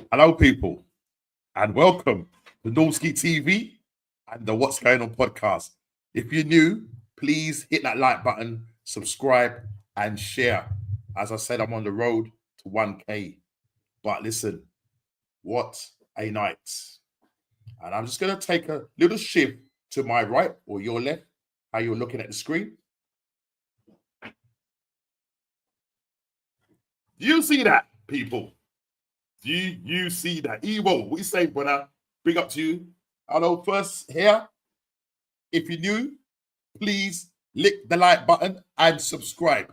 Hello, people, and welcome to Norski TV and the What's Going On podcast. If you're new, please hit that like button, subscribe, and share. As I said, I'm on the road to 1K. But listen, what a night. And I'm just going to take a little shift to my right or your left, how you're looking at the screen. Do you see that, people? Do you see that? Evo, what you say, brother? Big up to you. Hello, first here. If you're new, please lick the like button and subscribe.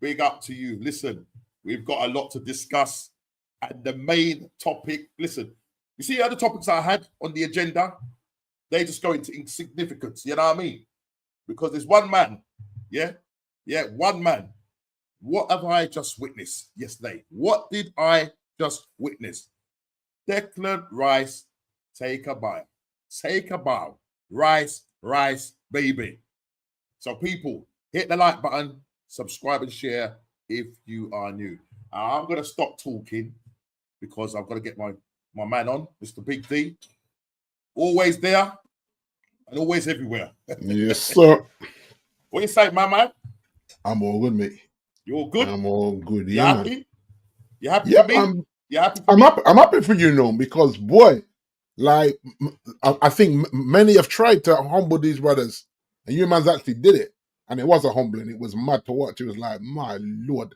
Big up to you. Listen, we've got a lot to discuss. And the main topic, listen, you see other topics I had on the agenda? They just go into insignificance, you know what I mean? Because there's one man, one man. What have I just witnessed yesterday? What did I just witness? Declan Rice, take a bow. Take a bow. Rice, baby. So people, hit the like button, subscribe and share if you are new. I'm going to stop talking because I've got to get my man on, Mr. Big D. Always there and always everywhere. Yes, sir. What you say, my man? I'm all good, mate. You all good? I'm all good. You Yeah, happy? man. You happy Yeah, for me? You happy for I'm me? happy. I'm happy for you, know, because boy, like I think many have tried to humble these brothers, and you man's actually did it, and it was a humbling. It was mad to watch. It was like, my lord,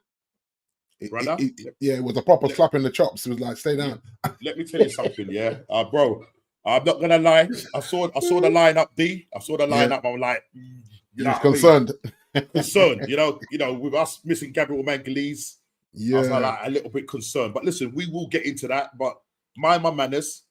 Brother? it was a proper slap in the chops. It was like, stay down. Let me tell you something, bro. I'm not gonna lie. I saw the lineup, D. I saw the lineup. I'm like, you know, concerned. Concerned, you know, with us missing Gabriel Magalhaes. I was like a little bit concerned. But listen, we will get into that. But mind my manners.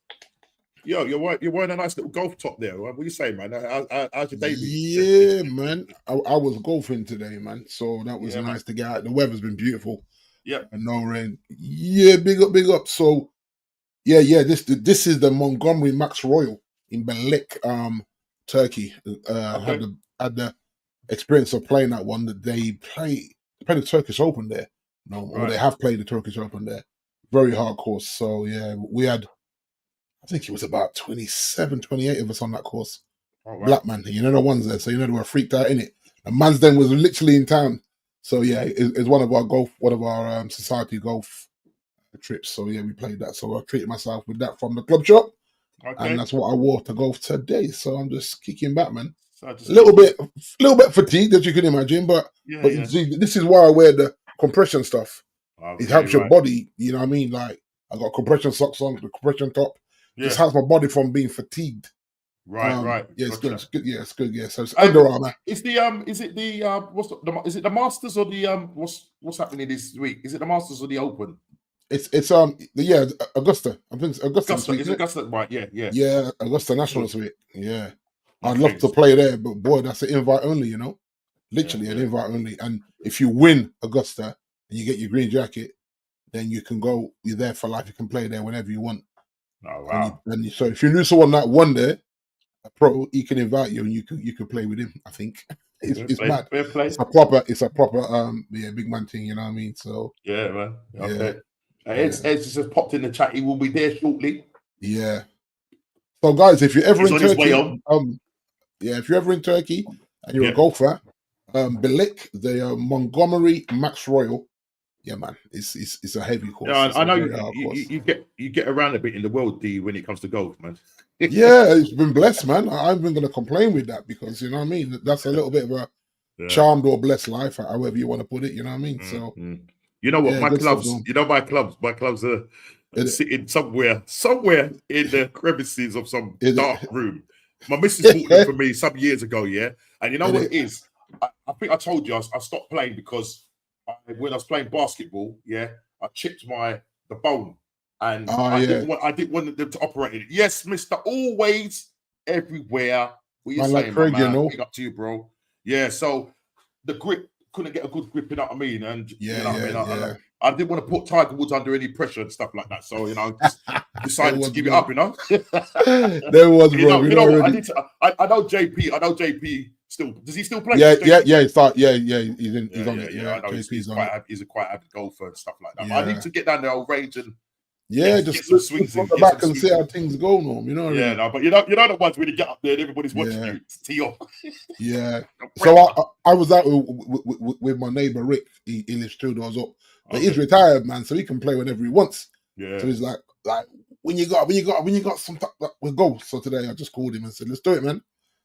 Yo, you're wearing a nice little golf top there. What are you saying, man? How's your day been? Yeah, man. I was golfing today, man. So that was nice to get out. The weather's been beautiful. Yeah. And no rain. Yeah, big up. So yeah. This is the Montgomery Max Royal in Belik, Turkey. Had the experience of playing that one. That they play the Turkish Open there. No, or they have played the Turkish Open there. Very hard course. So yeah, we had, I think it was about 27, 28 of us on that course. Oh, wow. Black man, you know the ones there, so you know they were freaked out in it. The man's then was literally in town. So yeah, it's one of our society golf trips. So yeah, we played that. So I treated myself with that from the club shop. Okay. And that's what I wore to golf today. So I'm just kicking back, man. So a little bit fatigued, as you can imagine, but you see, this is why I wear the compression stuff. Okay, it helps your body, you know what I mean? Like I got compression socks on, the compression top. Just helps my body from being fatigued. Right. Yeah, it's good. It's good. Yeah, it's good. Yeah. So it's Under Armour. Is it the Masters or the what's happening this week? Is it the Masters or the Open? It's Augusta. I think it's Augusta. Is Augusta right? Yeah. Yeah, Augusta National Suite. Yeah. I'd love to play there, but boy, that's an invite only, you know? Literally an invite only. And if you win Augusta and you get your green jacket, then you can go, you're there for life. You can play there whenever you want. Oh, wow. So if you knew someone that won there, a pro, he can invite you and you can play with him, I think. It's mad. Fair play. It's a proper big man thing, you know what I mean? So yeah, man. Okay. Yeah. Ed's just popped in the chat. He will be there shortly. Yeah. So guys, if you're ever in Turkey, if you're ever in Turkey and you're a golfer, Belik, the Montgomery Max Royal, yeah, man, it's a heavy course. Yeah, I know you get around a bit in the world, D, when it comes to golf, man. Yeah, it's been blessed, man. I'm even going to complain with that because you know what I mean. That's a little bit of a charmed or blessed life, however you want to put it. You know what I mean. So you know what, my clubs are sitting somewhere in the crevices of some dark room. My missus bought them for me some years ago, yeah. And you know what it is? I think I told you I stopped playing because when I was playing basketball, I chipped the bone, and I didn't want them to operate it. Yes, Mister, always everywhere. What you saying, like Craig, man? Big up to you, bro. Yeah, so the grip couldn't get a good grip, you know what I mean? And I didn't want to put Tiger Woods under any pressure and stuff like that. So just decided to give it up, you know. There was, bro. You know what? I know JP. I know JP. Still, does he still play? Yeah. He's on it. Yeah, I know he's quite avid golfer and stuff like that. But I need to get down the old range and Yeah, get some just swings look in, back and see how things go, Norm. You know what I Yeah, mean? no, but you know the ones when you get up there and everybody's watching Yeah. you. It's tee off. Yeah. The So pressure. I was out with my neighbor Rick. He lives 2 doors up, but he's Okay. retired, man, so he can play whenever he wants. Yeah. So he's like when you got some we'll go. So today I just called him and said, let's do it, man.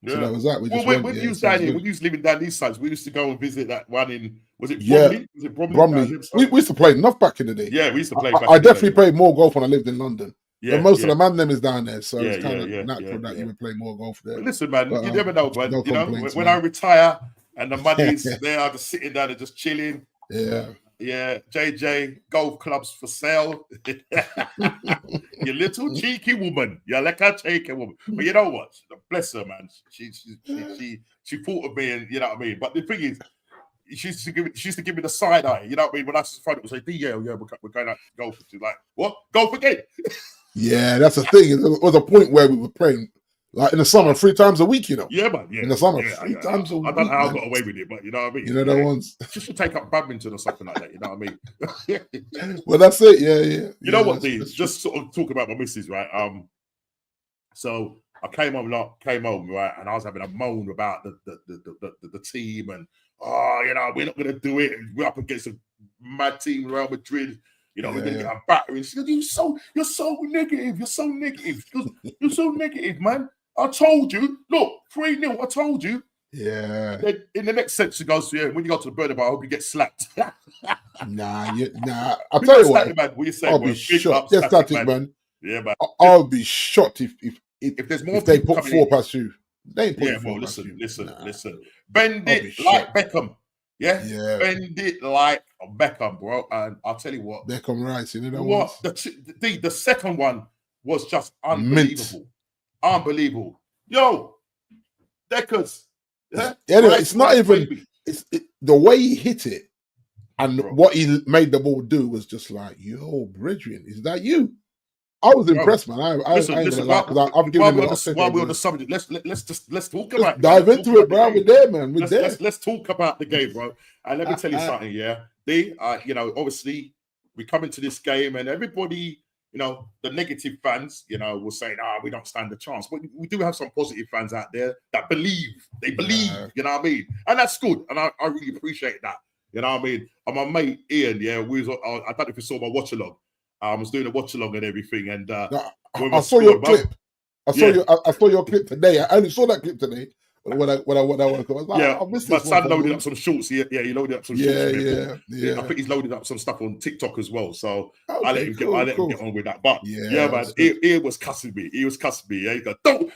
So Yeah. that was that. We Well, just when went. you Yeah, was so it down was here, good. when you was living down these sides, we used to go and visit that one in, was it Yeah, Bromley? Was it Bromley? Bromley. We used to play enough back in the day. Yeah, we used to play back I in the definitely day. played more golf when I lived in London. But Yeah, most yeah. of the man them is down there, so Yeah, it's kind yeah, of yeah, natural yeah, that yeah. you would play more golf there. But listen, man, But you never know, man. no You know, complaints, when I man. retire and the money's there, just sitting down and just chilling. Yeah. Yeah, JJ, golf clubs for sale. You little cheeky woman. You're like a cheeky woman. But you know what? Bless her, man. She thought of me, and you know what I mean. But the thing is, she used to give me the side eye. You know what I mean? When I was in front, it was like, yeah, we're going out to golf. She's like, what? Golf again? Yeah, that's the thing. There was a point where we were playing like in the summer 3 times a week, you know. Yeah, man. Yeah, In the summer, yeah, 3 times a I week. don't know how I man. got away with it, but you know what I mean. You know the ones. She should take up badminton or something like that. You know what I mean? Well, that's it. Yeah. You know what, that's- D? that's Just sort of talk about my missus, right? So I came home, right, and I was having a moan about the team, and you know, we're not gonna do it. And we're up against a mad team, Real Madrid. You know, we're gonna get a battering. She goes, you're so negative. You're so negative. She goes, you're so negative, man. I told you. Look, 3-0. I told you. Yeah. Then in the next sentence, she goes, yeah, when you go to the burner bar, I hope you get slapped. Nah. I'll tell you what. Man, what you say, I'll boy? be Big shocked. up, Yeah, static, man. Yeah, man. I'll be shocked if there's more they people put coming 4 in. past you. They ain't putting Yeah, 4 well, past you. listen. Bend it like Beckham. Yeah? Bend it like Beckham, bro. And I'll tell you what. Beckham Rice, you know that what the second one was just unbelievable. Unbelievable. Yo, Deckers. Yeah? Anyway, it's not even the way he hit it and what he made the ball do was just like, yo, Bridgman, is that you? I was impressed, man. Listen, I've given him while we're on the subject, let's talk about it. Dive into it, bro. We're there, man. We're there. Let's talk about the game, bro. And let me tell you something, yeah. You know, obviously we come into this game and everybody, you know, the negative fans, you know, will say, we don't stand a chance. But we do have some positive fans out there that believe. They believe, you know what I mean? And that's good. And I really appreciate that. You know what I mean? And my mate Ian, yeah, I don't know if you saw my watch along. I was doing a watch along and everything, and I saw your clip. I saw your clip today. I only saw that clip today when I woke up. I was like, I missed my this son loaded up some shorts. Yeah, he loaded up some shorts. Yeah. I think he's loaded up some stuff on TikTok as well. So I let him get on with that. But man, Ian was cussing me. He was cussing me. Yeah, he goes, don't.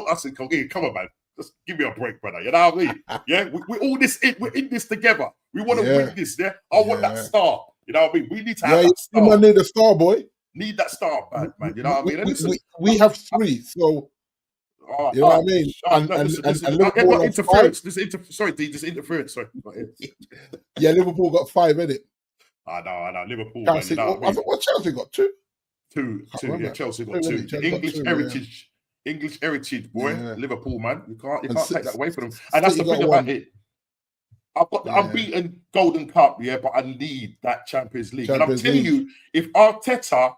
I said, come on, man. Just give me a break, brother. You know what I mean? Yeah, we're all we're in this together. We want to win this. Yeah, I want that star. You know what I mean? We need to have that star. You need a star, boy. Need that star, man. You know what I mean? We have 3, so you know what I mean. And Liverpool interference. This interference. Sorry. Yeah, Liverpool got 5 in it. I know. Liverpool. Chelsea, man, you know what Chelsea got 2. 2. Yeah, Chelsea got 2. English heritage, boy. Yeah. Liverpool, man. You can't take that away from them. And that's the thing about it. I've got the unbeaten Golden Cup, but I need that Champions League. And I'm telling you, if Arteta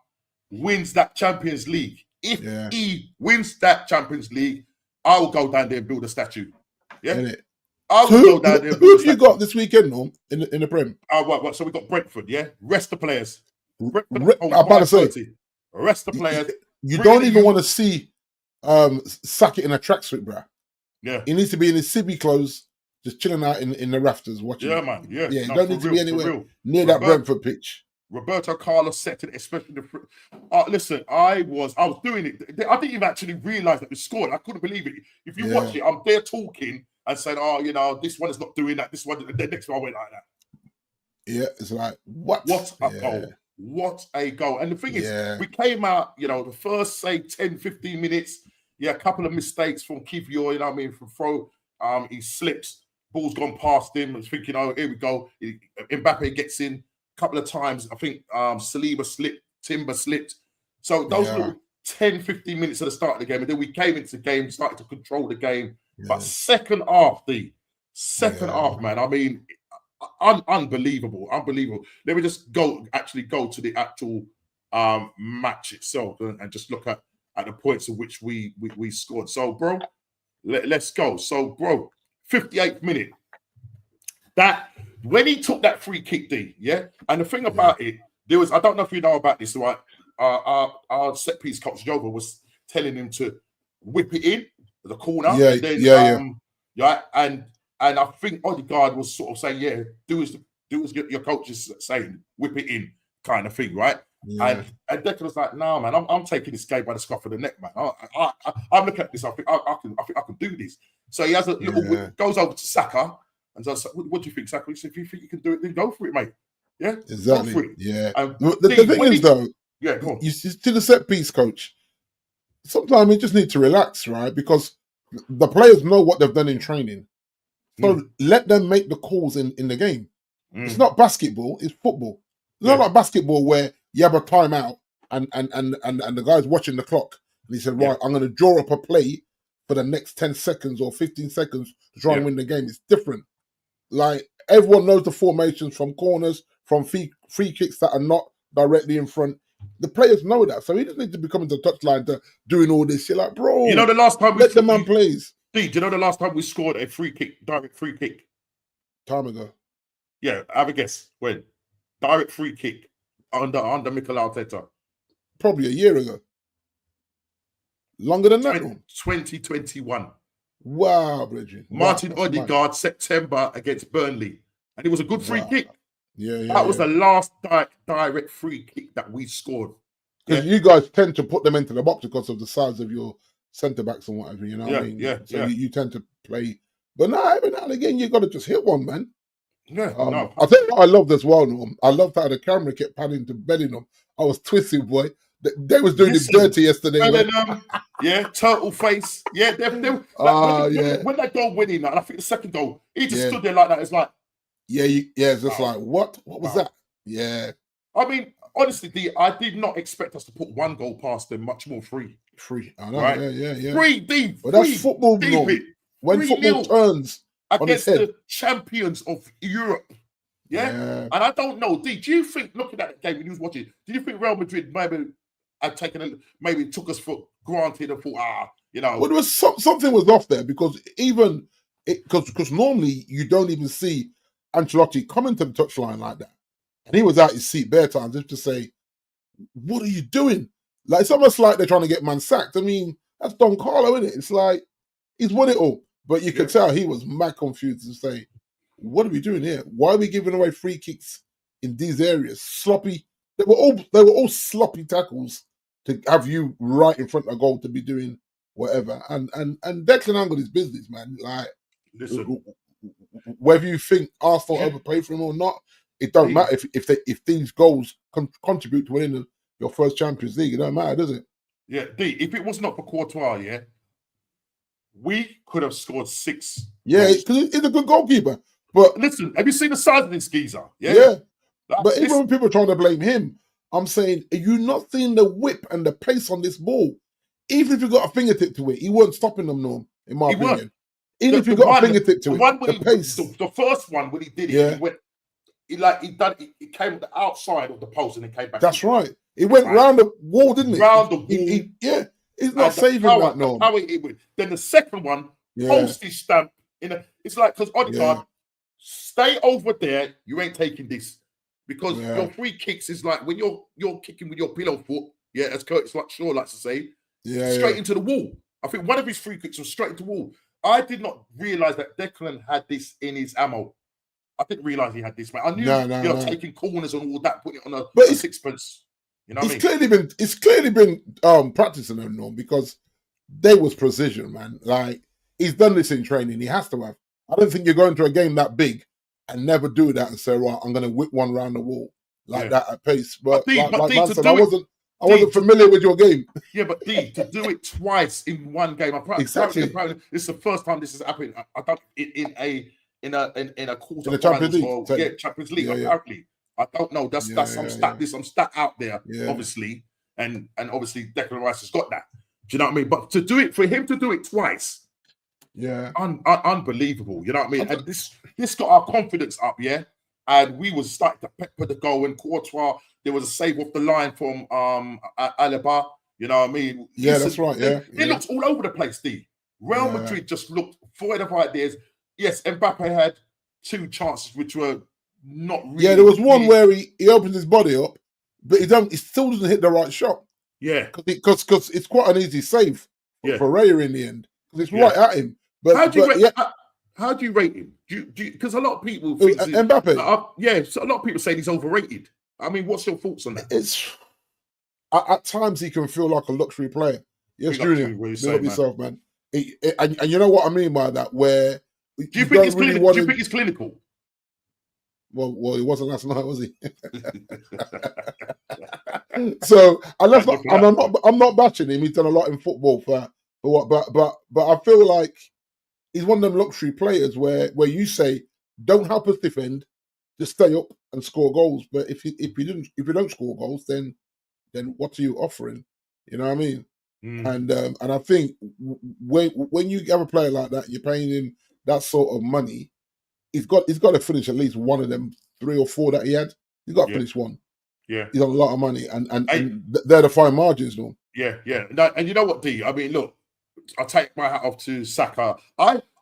wins that Champions League, if he wins that Champions League, I will go down there and build a statue. Yeah, I will go down there. Who have you got this weekend, Norm, in the Prem? What? So we got Brentford. Yeah, rest the players. I'm about to say, rest the players. You don't even want to see Sackett in a tracksuit, bro. Yeah, he needs to be in his Sibby clothes. Just chilling out in the rafters watching. Yeah, man. Yeah. You don't need to be anywhere near that Brentford pitch. Roberto Carlos set it, especially listen, I was doing it. I didn't even actually realize that we scored. I couldn't believe it. If you watch it, I'm there talking and saying, you know, this one is not doing that. This one, the next one I went like that. Yeah, it's like, what? What a goal. What a goal. And the thing is, we came out, you know, the first, say, 10, 15 minutes, a couple of mistakes from Kivior, you know what I mean, from throw. He slips. Ball's gone past him. I was thinking, here we go. Mbappe gets in a couple of times. I think Saliba slipped, Timber slipped. So those little 10, 15 minutes at the start of the game, and then we came into the game, started to control the game. But second half, man, I mean, unbelievable. Let me just go to the actual match itself and just look at the points of which we scored. So, bro, let's go. So, bro, 58th minute. That when he took that free kick, D, yeah. And the thing about it, there was, I don't know if you know about this, right? Our set piece coach Jova was telling him to whip it in the corner. Yeah, and then, yeah. And I think Odegaard was sort of saying, yeah, do as your coach is saying, whip it in, kind of thing, right? Yeah. And Declan was like, "No, man, I'm taking this game by the scruff of the neck, man. I'm looking at this. I think I can do this." So he has a little whip, goes over to Saka, and says, "What do you think, Saka?" He said, "If you think you can do it, then go for it, mate. Yeah, exactly. Go for it." Yeah. The thing is, though, go on. You to the set piece coach. Sometimes you just need to relax, right? Because the players know what they've done in training, so let them make the calls in the game. It's not basketball; it's football. It's not like basketball where you have a timeout and the guy's watching the clock and he said, right, I'm going to draw up a play for the next 10 seconds or 15 seconds to try and win the game. It's different. Like, everyone knows the formations from corners, from free kicks that are not directly in front. The players know that. So he doesn't need to be coming to the touchline to doing all this shit. Like, bro, you know the last time let the man plays. Do you know the last time we scored a direct free kick? Time ago. Yeah, have a guess. When? Direct free kick under Mikel Arteta. Probably a year ago. Longer than that. 2021. Wow, Bridget. Martin Odegaard, September against Burnley. And it was a good free kick. Yeah. That was the last direct free kick that we scored. Because you guys tend to put them into the box because of the size of your centre backs and whatever, you know what I mean? So you tend to play. But every now and again, you got to just hit one, man. Yeah, I think what I loved as well, Norm. I loved how the camera kept panning to Bellingham. I was twisted, boy. They was doing him dirty yesterday. Turtle face. Yeah, when that goal went in, and I think the second goal, he just stood there like that. It's like, it's just like, what? What was that? Yeah. I mean, honestly, I did not expect us to put one goal past them, much more free. I know, right? Yeah. Free deep. But that's football, Norm. When football turns against the champions of Europe. Yeah? And I don't know, do you think, looking at the game when you was watching, do you think Real Madrid maybe had maybe took us for granted and thought, Well, there was something was off there because because normally you don't even see Ancelotti coming to the touchline like that. And he was out his seat bare times just to say, what are you doing? Like, it's almost like they're trying to get man sacked. I mean, that's Don Carlo, isn't it? It's like, he's won it all. But you could tell he was mad confused to say, what are we doing here? Why are we giving away free kicks in these areas? Sloppy. They were all sloppy tackles to have you right in front of goal to be doing whatever. And Declan angled his business, man. Like, listen, whether you think Arsenal overpaid for him or not, it don't matter if these goals contribute to winning your first Champions League. It don't matter, does it? Yeah, if it was not for Courtois, we could have scored 6. Yeah, because he's a good goalkeeper. But listen, have you seen the size of this geezer? Yeah. But even when people are trying to blame him, I'm saying, are you not seeing the whip and the pace on this ball? Even if you got a fingertip to it, he weren't stopping them, Norm, in my opinion. Even if you got a fingertip to it, the pace. The first one, when he did it, he went, he came the outside of the post and it came back. That's right. It went round the wall, didn't it? Round the wall. He's not saving that, Norm. Then the second one, postage stamp. It's like, because Odegaard, stay over there, you ain't taking this. Because your free kicks is like when you're kicking with your pillow foot, as Curtis Shaw likes to say, straight into the wall. I think one of his free kicks was straight into the wall. I did not realize that Declan had this in his ammo. I didn't realize he had this, man. I knew taking corners and all that, putting it on a sixpence. You know what I mean? It's clearly been practicing them, Norm, because there was precision, man. Like, he's done this in training. He has to have. I don't think you're going to a game that big and never do that and say, right, I'm going to whip one round the wall like that at pace. But like man said, I wasn't familiar with your game. Yeah, but to do it twice in one game, exactly. This is the first time this has happened. I don't in a quarter in the Champions League. Or, Champions League. Apparently, I don't know. That's some stat. There's some stat out there, obviously, and obviously Declan Rice has got that. Do you know what I mean? But for him to do it twice. Unbelievable. You know what I mean? And this got our confidence up, and we was starting to pepper the goal, and Courtois There was a save off the line from Alaba. You know what I mean? Yeah, that's right. Yeah, They looked all over the place. Real Yeah. Madrid just looked void of ideas. Yes, Mbappe had 2 chances which were not really. Yeah, there was one where he opened his body up, but he still doesn't hit the right shot. Yeah, because it's quite an easy save Yeah. for Raya in the end because it's Yeah. right at him. But how do you rate? yeah, How do you rate him? Because a lot of people think Mbappe. Yeah, so a lot of people say he's overrated. I mean, what's your thoughts on that? It's at times he can feel like a luxury player. Yes, Junior, big up yourself, man. And you know what I mean by that. Where do you think he's clinical? Do you think he's clinical? Well, he wasn't last night, was he? So I'm not bashing him. He's done a lot in football for what, but I feel like he's one of them luxury players where you say don't help us defend, just stay up and score goals. But if you don't score goals, then what are you offering? You know what I mean? And I think when you have a player like that, you're paying him that sort of money. He's got to finish at least one of them 3 or 4 that he had. He's got to finish one. Yeah, he's on a lot of money, and they're the fine margins, though. Yeah. No, and you know what, D? I mean, look, I take my hat off to Saka.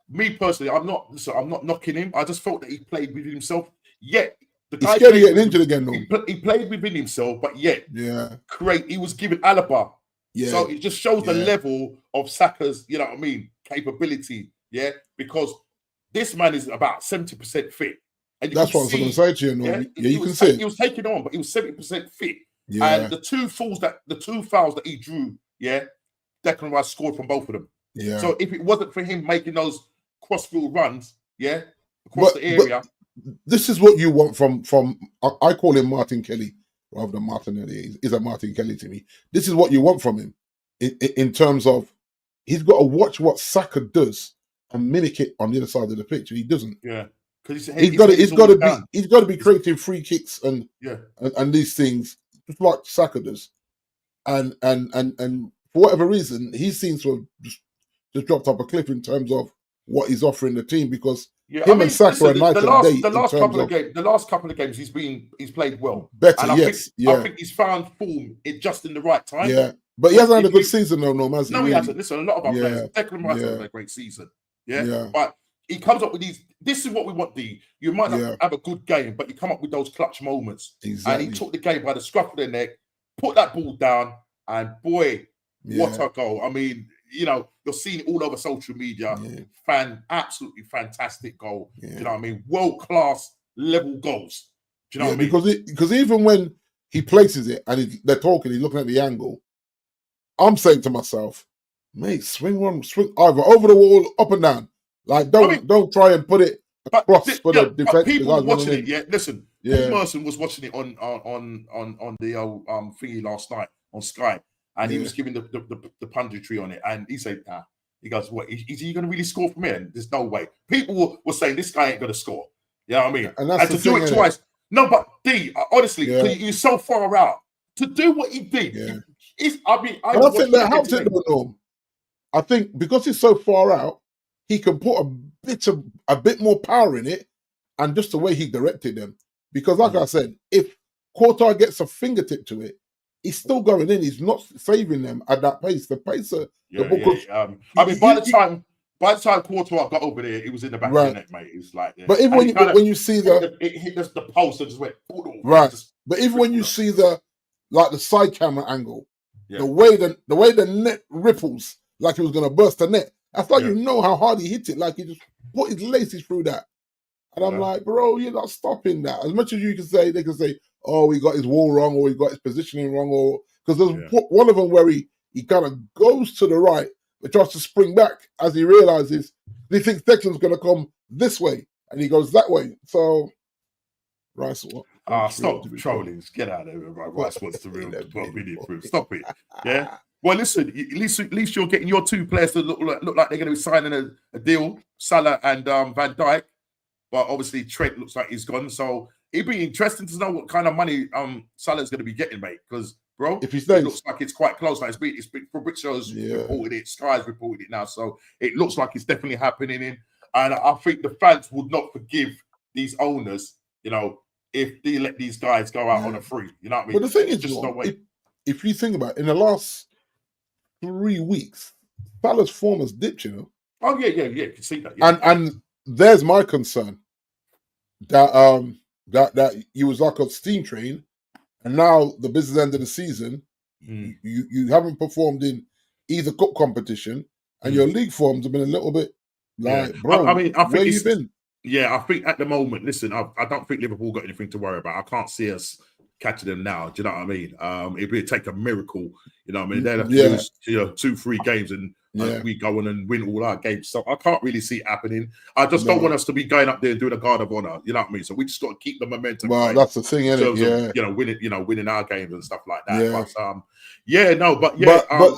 Me personally, I'm not knocking him. I just felt that he played within himself. Yet the guy he's scared of getting injured again, though. He played within himself, but yet yeah, he was given Alaba. Yeah. So it just shows the level of Saka's, you know what I mean, capability. Yeah, because this man is about 70% fit. And that's what I was going to say to you. No? Yeah, you can see it. He was taking on, but he was 70% fit. Yeah. And the two fouls that he drew, Declan Rice scored from both of them. Yeah. So if it wasn't for him making those cross-field runs, across the area. But this is what you want from I call him Martin Kelly rather than Martinelli. He's a Martin Kelly to me. This is what you want from him in terms of he's got to watch what Saka does and mimic it on the other side of the pitch. He doesn't. Yeah. He's got to be creating free kicks and these things just like Saka does, and for whatever reason he seems to have just dropped up a cliff in terms of what he's offering the team because and Saka are night and day. The last couple of games he's played well. Better, I think he's found form just in the right time. Yeah, but he hasn't had a good season though, has he? No, he hasn't. Listen, a lot of our players, Declan Rice has had a great season. Yeah, but he comes up with these. This is what we want, D. You might not have a good game, but you come up with those clutch moments. Exactly. And he took the game by the scruff of the neck, put that ball down, and boy, what a goal. I mean, you're seeing it all over social media. Absolutely fantastic goal. Do you know what I mean? World-class level goals. Do you know what I mean? Because even when he places it and they're talking, he's looking at the angle, I'm saying to myself, mate, swing either over the wall, up and down. Like don't try and put it across for the defense. But people were watching it. Listen, Paul Merson was watching it on the thingy last night on Sky, and he was giving the punditry on it, and he said, he goes, "What is he going to really score from here?" And there's no way. People were saying this guy ain't going to score. You know what I mean? And to do it twice. No, but D, honestly, you're so far out to do what he did. I think that helped it, though. I think because he's so far out, he can put a bit more power in it, and just the way he directed them. Because, like I said, if Courtois gets a fingertip to it, he's still going in. He's not saving them at that pace. The pace of the ball. I mean, by the time Courtois got over there, it was in the back of the net, mate. It's like, but even when you see it hit the post and just went right. But even when you see the side camera angle, the way the net ripples like he was going to burst the net. That's like you know how hard he hit it. Like he just put his laces through that. And I'm like, bro, you're not stopping that. As much as you can say, they can say, oh, he got his wall wrong or he got his positioning wrong. Or because there's one of them where he kind of goes to the right, but tries to spring back as he realizes he thinks Declan's going to come this way. And he goes that way. So, Rice, what? Stop trolling. Get out of here, right? Rice wants to real through. Stop it. Yeah. Well, listen. At least you're getting your 2 players to look like they're going to be signing a deal, Salah and Van Dijk. But obviously Trent looks like he's gone. So it'd be interesting to know what kind of money Salah's going to be getting, mate. Because, bro, if he stays, it looks like it's quite close. Like it's been Fabrizio's reported it, Sky's reported it now. So it looks like it's definitely happening. And I think the fans would not forgive these owners, if they let these guys go out on a free. You know what I mean? But the thing is, just no way. if you think about it, in the last 3 weeks, Salah's form has dipped, you know. Oh yeah. You can see that. Yeah. And there's my concern that that you was like a steam train, and now the business end of the season, you haven't performed in either cup competition, and your league forms have been a little bit like, bro. I think where you been? Yeah, I think at the moment, listen, I don't think Liverpool got anything to worry about. I can't see us catching them now. Do you know what I mean? It would take a miracle. You know what I mean? They'd have to lose 2-3 games and we go on and win all our games. So I can't really see it happening. I just don't want us to be going up there and doing a guard of honor. You know what I mean? So we just got to keep the momentum. Well, that's the thing, isn't it? Yeah. Winning our games and stuff like that. Yeah.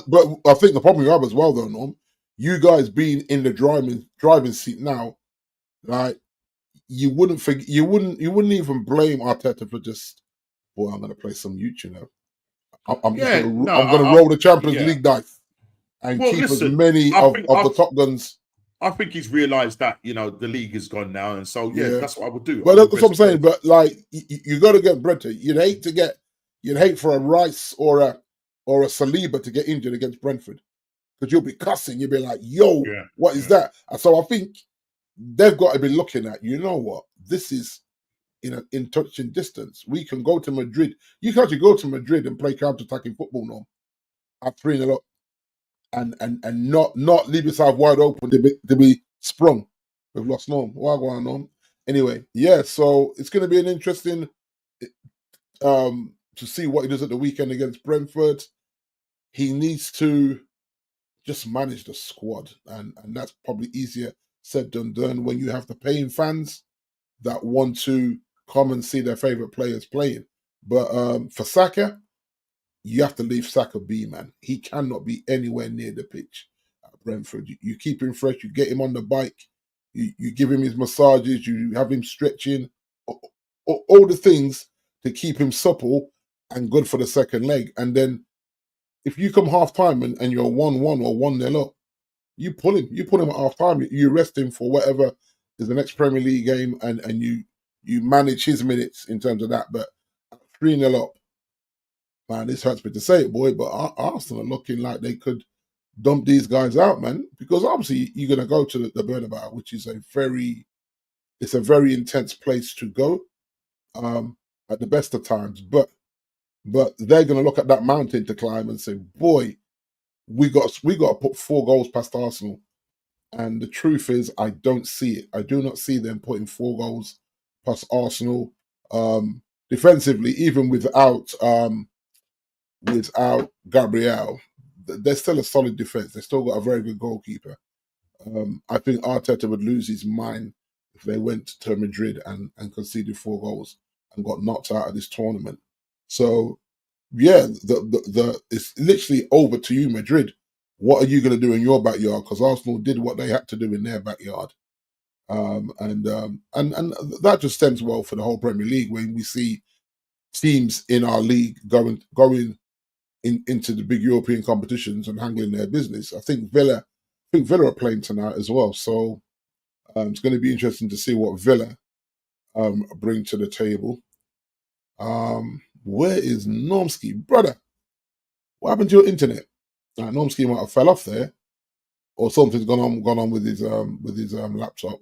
But I think the problem you have as well, though, Norm, you guys being in the driving seat now, like you wouldn't even blame Arteta for just, boy, I'm going to play some youth, you know. I'm going to roll the Champions League dice and keep as many of the top guns. I think he's realised that, you know, the league is gone now, and so that's what I would do. But that's what I'm saying. But like, you got to get Brentford. You'd hate for a Rice or a Saliba to get injured against Brentford, because you'll be cussing. You'll be like, "Yo, what is that?" And so I think they've got to be looking at, you know what, this is in touching distance. We can go to Madrid. You can actually go to Madrid and play counter-attacking football now at 3-0 up, and not leave yourself wide open to be sprung. We've lost Norm. Why go on, Norm? Anyway, so it's going to be an interesting to see what he does at the weekend against Brentford. He needs to just manage the squad, and that's probably easier said than done when you have the paying fans that want to come and see their favorite players playing. But for Saka, you have to leave Saka be, man. He cannot be anywhere near the pitch at Brentford. You keep him fresh, you get him on the bike, you give him his massages, you have him stretching, all the things to keep him supple and good for the second leg. And then if you come half time and you're 1-1 or 1-0 up, you pull him at half time. You rest him for whatever is the next Premier League game, and you manage his minutes in terms of that. But 3-0 up, man, this hurts me to say it, boy, but Arsenal are looking like they could dump these guys out, man. Because obviously you're going to go to the Bernabeu, which is a very intense place to go at the best of times. But they're going to look at that mountain to climb and say, boy, we got to put 4 goals past Arsenal. And the truth is, I don't see it. I do not see them putting 4 goals past Arsenal defensively, even without Gabriel. They're still a solid defense. They still got a very good goalkeeper. I think Arteta would lose his mind if they went to Madrid and conceded 4 goals and got knocked out of this tournament. So, yeah, it's literally over to you, Madrid. What are you going to do in your backyard? Because Arsenal did what they had to do in their backyard, and that just stems well for the whole Premier League when we see teams in our league going into the big European competitions and handling their business. I think Villa are playing tonight as well, so it's going to be interesting to see what Villa bring to the table. Where is Normski, brother? What happened to your internet? Normski might have fell off there, or something's gone on with his laptop.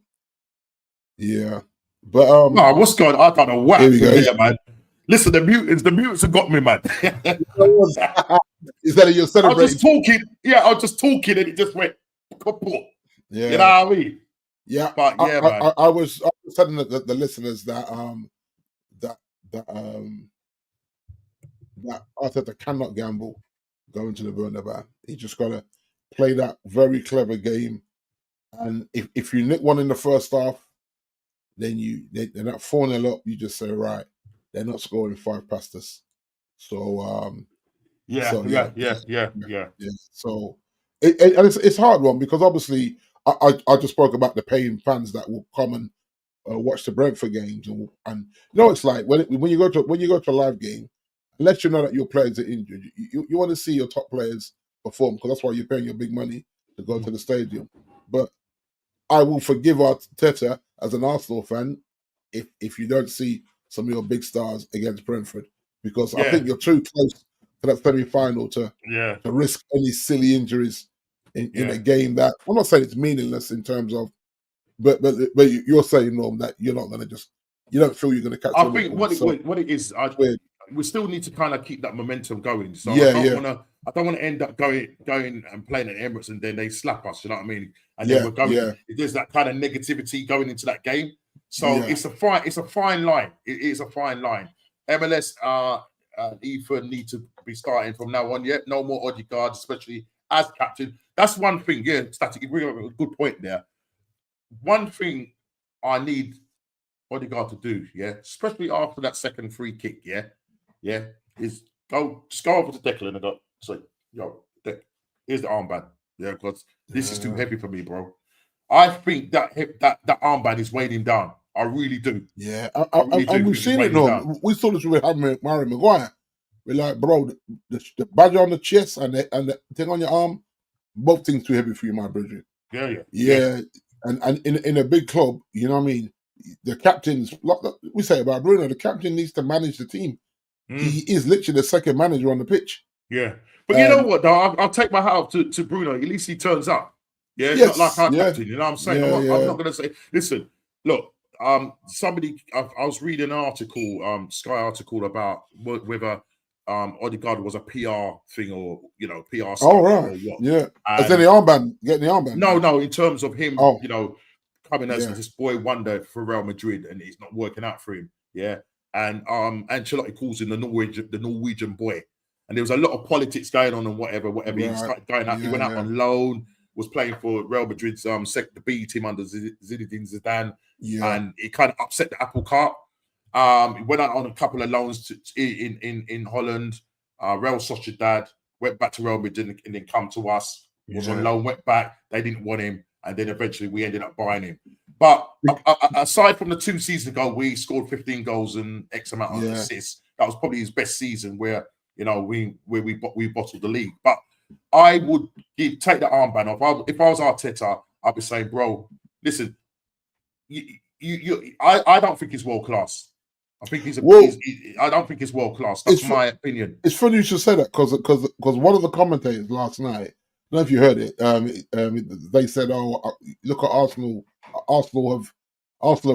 Yeah, but what's going on? I don't know what here, man. Listen, the mutants have got me, man. Is that you're celebrating? I was just talking. Yeah, I was just talking, and it just went kaput. Yeah, you know what I mean. Yeah, but man. I was telling the listeners that Arteta cannot gamble going to the Bernabeu. He just got to play that very clever game, and if you nick one in the first half, then they're not 4-0 up. You just say, right, they're not scoring 5 past us. So yeah. So it's a hard one because obviously I just spoke about the paying fans that will come and watch the Brentford games, and you know it's like when you go to a live game, unless you know that your players are injured, you want to see your top players perform because that's why you're paying your big money to go to the stadium. But I will forgive Arteta as an Arsenal fan if you don't see some of your big stars against Brentford, because I Yeah. think you're too close to that semi-final to Yeah. risk any silly injuries in Yeah. a game that I'm not saying it's meaningless in terms of, but you're saying, Norm, that you're not going to you don't feel you're going to catch. I think what so it is, we still need to kind of keep that momentum going. So Yeah, I don't want to end up going and playing at Emirates and then they slap us. You know what I mean? And then Yeah, we're going. yeah. There's that kind of negativity going into that game. So Yeah. it's a fine line. It is a fine line. MLS, Ethan need to be starting from now on. Yet no more Odegaard, especially as captain. That's one thing. Yeah, Static, you bring up a good point there. One thing I need Odegaard to do, yeah, especially after that second free kick, yeah, is just go over to Declan and go, so, yo, here's the armband, yeah, because this is too heavy for me, bro. I think that armband is weighing him down. I really do. Yeah, really and we've seen it, Norm. We saw this with Harry Maguire. We're like, bro, the badge on the chest and the thing on your arm, both things too heavy for you, my brother. Yeah. And in a big club, you know what I mean? The captain's, like we say about Bruno, the captain needs to manage the team. He is literally the second manager on the pitch. Yeah. But you know what, though? I'll take my hat off to Bruno. At least he turns up. Yeah, yes, not like our captain. You know what I'm saying? Yeah, I'm not going to say, listen, look, somebody, I was reading an article, Sky article about whether Odegaard was a PR thing or, you know, PR stuff. Oh, right. Or what. Yeah. Is there the armband? Getting the armband? No, in terms of him, you know, coming as this boy wonder for Real Madrid and it's not working out for him. Yeah. And Ancelotti calls him the Norwegian boy. And there was a lot of politics going on and whatever. Right. He started going out. He went out on loan, was playing for Real Madrid's the B team under Zinedine Zidane. Yeah. And it kind of upset the apple cart. He went out on a couple of loans in Holland. Real Sociedad, went back to Real Madrid and then come to us. Was on loan, went back. They didn't want him. And then eventually we ended up buying him. But aside from the 2 seasons ago, we scored 15 goals and X amount of assists. That was probably his best season where, you know, we bottled the league. But I would take the armband off. If I was Arteta, I'd be saying, bro, listen, I don't think he's world class. I think I don't think he's world class. That's my opinion. It's funny you should say that because one of the commentators last night, I don't know if you heard it. They said, "Oh, look at Arsenal. Arsenal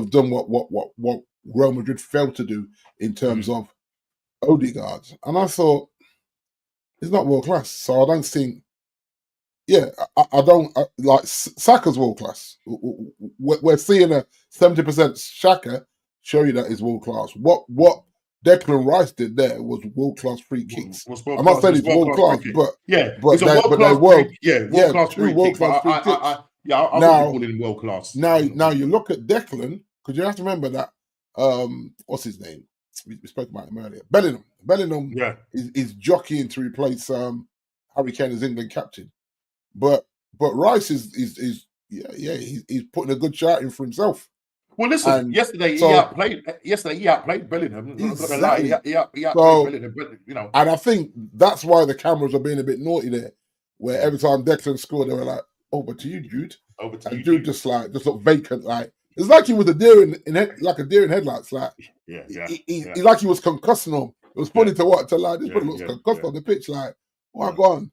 have done what Real Madrid failed to do in terms of Odegaard." And I thought, he's not world class, so I don't think. Yeah, I don't like Saka's world class. We're seeing a 70% Saka show you that is world class. What Declan Rice did there was world class free kicks. I'm not saying it's world class, but it's a world class free kicks. I now call it world class. Now you look at Declan, because you have to remember that what's his name? We spoke about him earlier. Bellingham is jockeying to replace Harry Kane as England captain. But Rice is he's putting a good shot in for himself. Well, listen. Yesterday he outplayed Bellingham. Exactly. He outplayed Bellingham. You know, and I think that's why the cameras are being a bit naughty there. Where every time Declan scored, they were like, "Over to you, Jude." Jude just looked vacant. Like it's like he was a deer in headlights. Like he like he was concussing him. It was funny to watch. To like this brother looks concussed on the pitch. Like, oh, go on.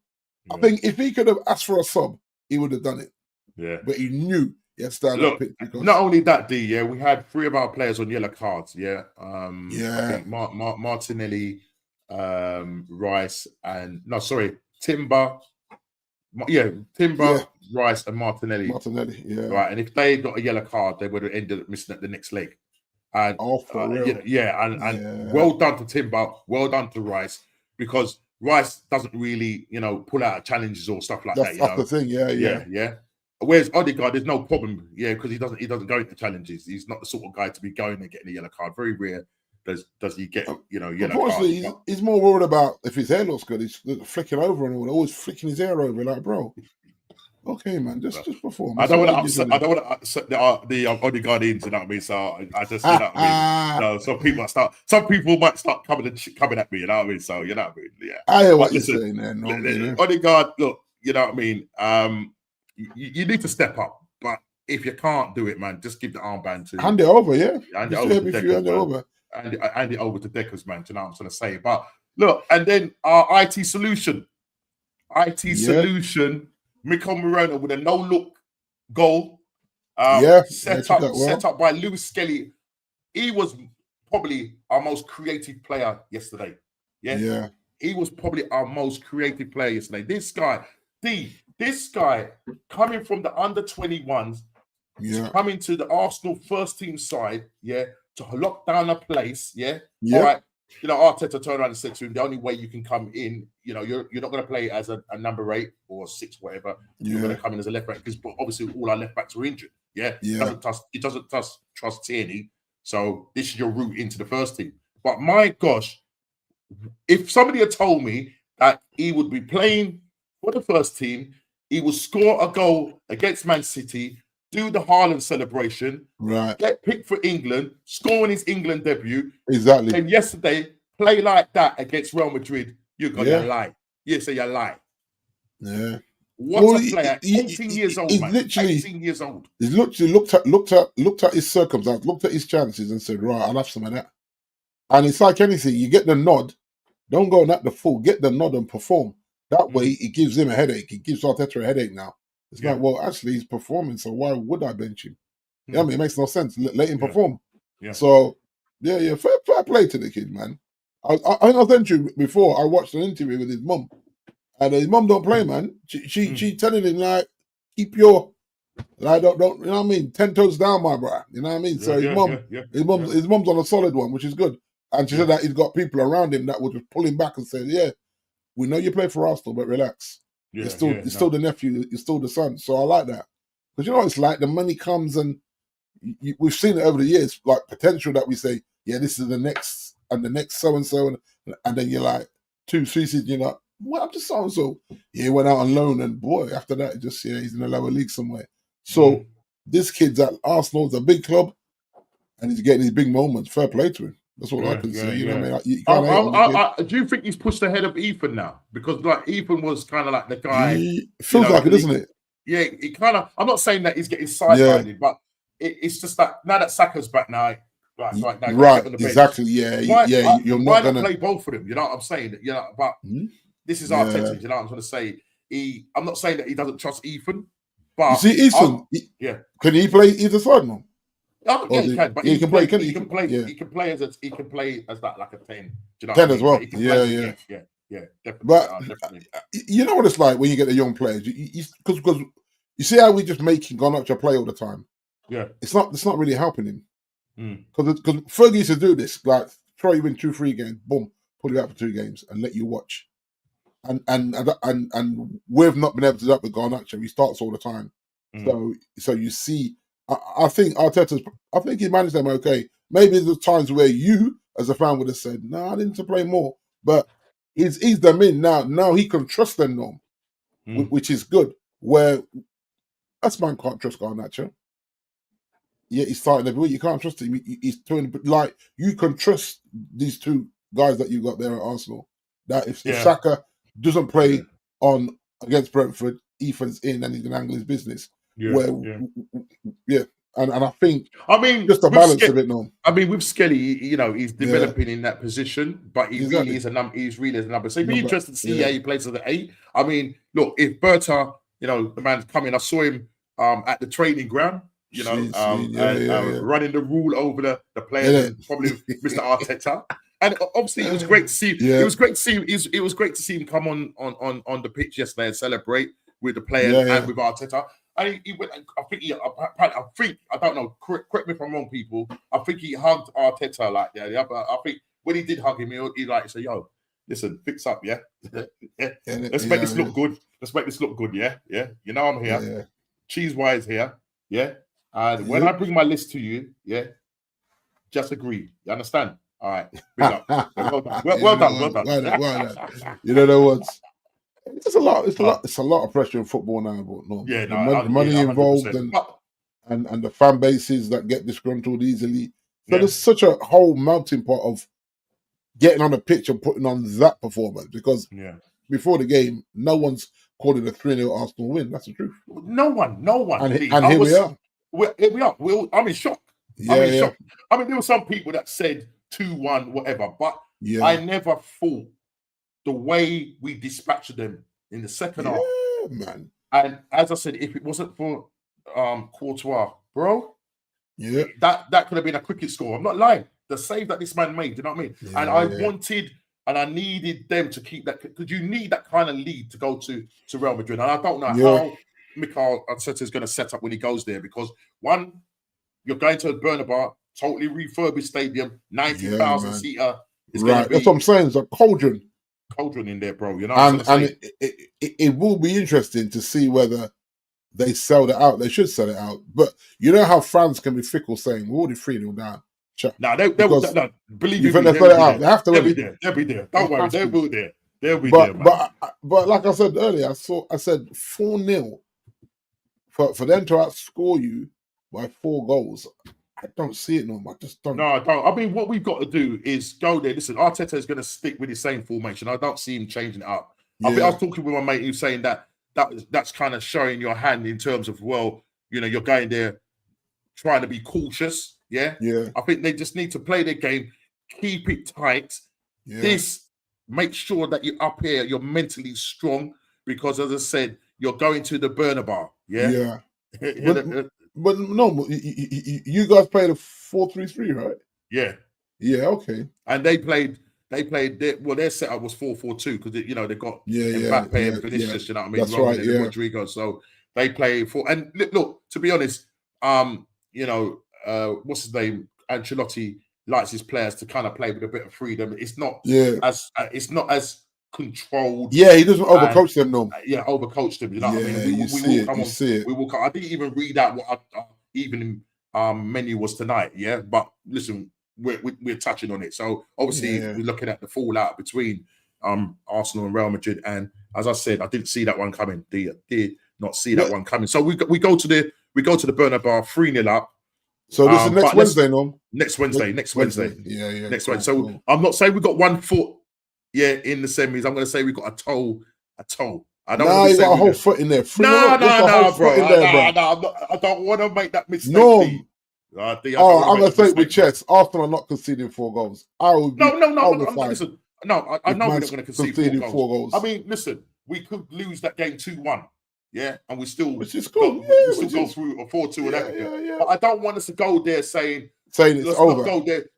I think if he could have asked for a sub, he would have done it. Yeah. But he knew he had to stand up. Not only that, we had 3 of our players on yellow cards. I think Martinelli, Rice, and Timber. Timber, Rice, and Martinelli. Right, and if they got a yellow card, they would have ended up missing at the next leg. And for real. Well done to Timber, well done to Rice, because Rice doesn't really, pull out challenges or stuff like that. That's the thing, yeah. Whereas Odegaard, there's no problem, because he doesn't go into challenges. He's not the sort of guy to be going and getting a yellow card. Very rare does he get, yellow card. He's more worried about if his hair looks good. He's flicking over and all, always flicking his hair over. Like, bro, okay, man, just perform. I don't want to upset the Odegaard ins, you know what I mean? So I just, you know what I mean? So some people might start coming at me, you know what I mean? So, you know what I mean? Yeah. I hear what you're saying there. Odegaard, look, you know what I mean? You need to step up, but if you can't do it, man, just give the armband to hand it over, yeah. Hand it over. hand it over to Deckers, man. Do you know what I'm trying to say? But look, and then our IT solution, Mikel Moreno with a no-look goal. Set up by Lewis Skelly. He was probably our most creative player yesterday. Yeah. He was probably our most creative player yesterday. This guy coming from the under 21s, coming to the Arsenal first team side, to lock down a place, all right. You know, Arteta turned around and said to him, the only way you can come in, you know, you're not going to play as a number 8 or 6, whatever. You're going to come in as a left back because obviously all our left backs are injured. He doesn't trust Tierney. So this is your route into the first team. But my gosh, if somebody had told me that he would be playing for the first team, he would score a goal against Man City, do the Haaland celebration, get picked for England, scoring his England debut. Exactly. And yesterday, play like that against Real Madrid, you're going to lie. You say you lie. Yeah. What a player. 18 years old, man. 18 years old. He's literally looked at his circumstance, looked at his chances and said, right, I'll have some of that. And it's like anything, you get the nod, don't go at the full, get the nod and perform. That way, it gives him a headache. It gives Arteta a headache now. It's like, well, actually, he's performing, so why would I bench him? I mean, it makes no sense. Let him perform. So, fair play to the kid, man. I think you before, I watched an interview with his mum, and his mum don't play, man. She telling him, like, keep your, like, don't, you know what I mean? 10 toes down, my bro. You know what I mean? So his mum's on a solid one, which is good. And she said that he's got people around him that would just pull him back and say, we know you play for Arsenal, but relax. You're still the nephew, you're still the son. So I like that. Because you know what it's like, the money comes and we've seen it over the years, like potential that we say, this is the next and the next so-and-so. And then you're like, 2 seasons, you're like, well, I'm just so-and-so. He went out on loan and boy, after that, just, he's in the lower league somewhere. So this kid's at Arsenal, it's a big club, and he's getting his big moments. Fair play to him. That's what I can say. You know what I mean? Do you think he's pushed ahead of Ethan now? Because like Ethan was kind of like the guy. He feels like it, doesn't it? Yeah, it kind of. I'm not saying that he's getting sidelined, but it's just that now that Saka's back now, right, exactly. You're not going to play both of them. You know what I'm saying? You know, but this is Arteta. You know what I'm trying to say? I'm not saying that he doesn't trust Ethan, but you see, Ethan. Can he play either side now? Oh, yeah, he can, but he can play. He can play as that like a 10. Do you know 10 as well. Yeah, definitely. But you know what it's like when you get the young players, because you see how we just making Garnacho play all the time. Yeah, it's not really helping him. Because Fergie used to do this, like try you win 2-3 games, boom, pull you out for 2 games and let you watch. And we've not been able to do that with Garnacho. He starts all the time, so you see. I think he managed them okay. Maybe there's times where you, as a fan, would have said, "No, I need to play more." But he's them in now. Now he can trust them, which is good. Where us man can't trust Garnacho. Yeah, he's starting every week. You can't trust him. He's doing like you can trust these 2 guys that you got there at Arsenal. That if Saka doesn't play on against Brentford, Ethan's in and he can angle his business. And I think just a balance of it now. I mean, with Skelly, you know, he's developing in that position, but really is a number. He's really a number. So it'd be interesting to see how he plays as an 8. I mean, look, if Berta, you know, the man's coming, I saw him at the training ground, you know, running the rule over the players, and probably Mr. Arteta. And obviously, it was great to see. It was great to see. It was great to see him come on the pitch yesterday and celebrate with the players and with Arteta. And he went. I don't know. Correct me if I'm wrong, people. I think he hugged Arteta like that. I think when he did hug him, he like said, "Yo, listen, fix up, Let's make this look good. Let's make this look good, yeah. You know I'm here. Cheese wise here, And when I bring my list to you, just agree. You understand? All right. Big up. Well done. You know what? It's a lot. It's a lot of pressure in football now. But the money involved and the fan bases that get disgruntled easily. So there's such a whole melting pot of getting on the pitch and putting on that performance. Because before the game, no one's called it a 3-0 Arsenal win. That's the truth. No one. And here we are. Here we are. I'm in shock. I'm in shock. I mean, there were some people that said 2-1, whatever. But Yeah. I never thought the way we dispatched them in the second half. Man. And as I said, if it wasn't for Courtois, bro, Yeah. that could have been a cricket score. I'm not lying. The save that this man made, you know what I mean? Yeah, and I wanted and I needed them to keep that, because you need that kind of lead to go to Real Madrid. And I don't know how Mikel Arteta is going to set up when he goes there, because one, you're going to Bernabeu, totally refurbished stadium, 90,000 seater. Right, that's what I'm saying. It's a cauldron in there, bro. You know, and it will be interesting to see whether they sell it out. They should sell it out, but you know how fans can be fickle, saying we're already 3-0 down. No, they believe you me, think they sell it out? They have to. They'll be there. They'll be there. Don't worry, they'll be there. They'll be there. Man. But like I said earlier, I said 4-0 for them to outscore you by 4 goals. I don't see it, no. I just don't. No, I don't. I mean, what we've got to do is go there. Listen, Arteta is going to stick with the same formation. I don't see him changing it up. I was talking with my mate who's saying that's kind of showing your hand in terms of, well, you know, you're going there trying to be cautious. Yeah. I think they just need to play their game, keep it tight. This, make sure that you're up here, you're mentally strong, because as I said, you're going to the Bernabeu. Yeah. But no, you guys played a 4-3-3, right? Yeah. Yeah, okay. And they played their setup was 4-4-2, because you know, they've got Mbappe and Vinicius, you know what I mean? That's right, Rodrigo. So they play for, and look, to be honest, you know, what's his name? Ancelotti likes his players to kind of play with a bit of freedom. It's not as controlled. Yeah, he doesn't overcoach them, no. Overcoach them. You know what I mean? You see it. We will. I didn't even read out what our evening menu was tonight. Yeah, but listen, we're touching on it. So obviously we're looking at the fallout between Arsenal and Real Madrid. And as I said, I didn't see that one coming. Did not see that one coming. So we go to the Bernabeu 3-0 up. So this is next Wednesday, no? Next Wednesday. Yeah. Next Wednesday. So I'm not saying we got 1 foot, in the semis. I'm going to say we got a toe. I don't want to you say got a whole foot in there. No, bro. I don't want to make that mistake. No. I'm going to say it with chest. Arsenal are not conceding 4 goals. I would be listen. No, I know we're not going to concede 4 goals. I mean, listen, we could lose that game 2-1. Yeah, and we still, which is cool. We still go through a 4-2 and everything. But I don't want us to go there saying it's over.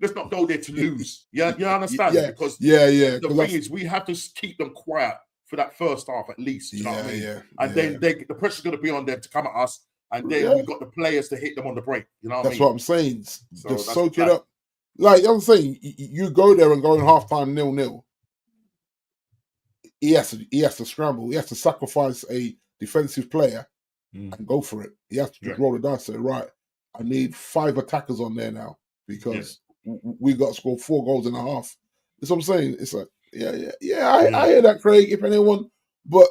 Let's not go there to lose. You understand? Because the thing is, we have to keep them quiet for that first half at least. You know what I mean? And then the pressure's going to be on them to come at us, and then we've got the players to hit them on the break. You know what I mean? That's what I'm saying. Just soak it up. Like I'm saying, you go there and go in halftime 0-0. He has to scramble. He has to sacrifice a defensive player and go for it. He has to just roll the dice. Say, right, I need 5 attackers on there now, because we got to score 4 goals and a half. That's what I'm saying. It's like, I hear that, Craig. If anyone, but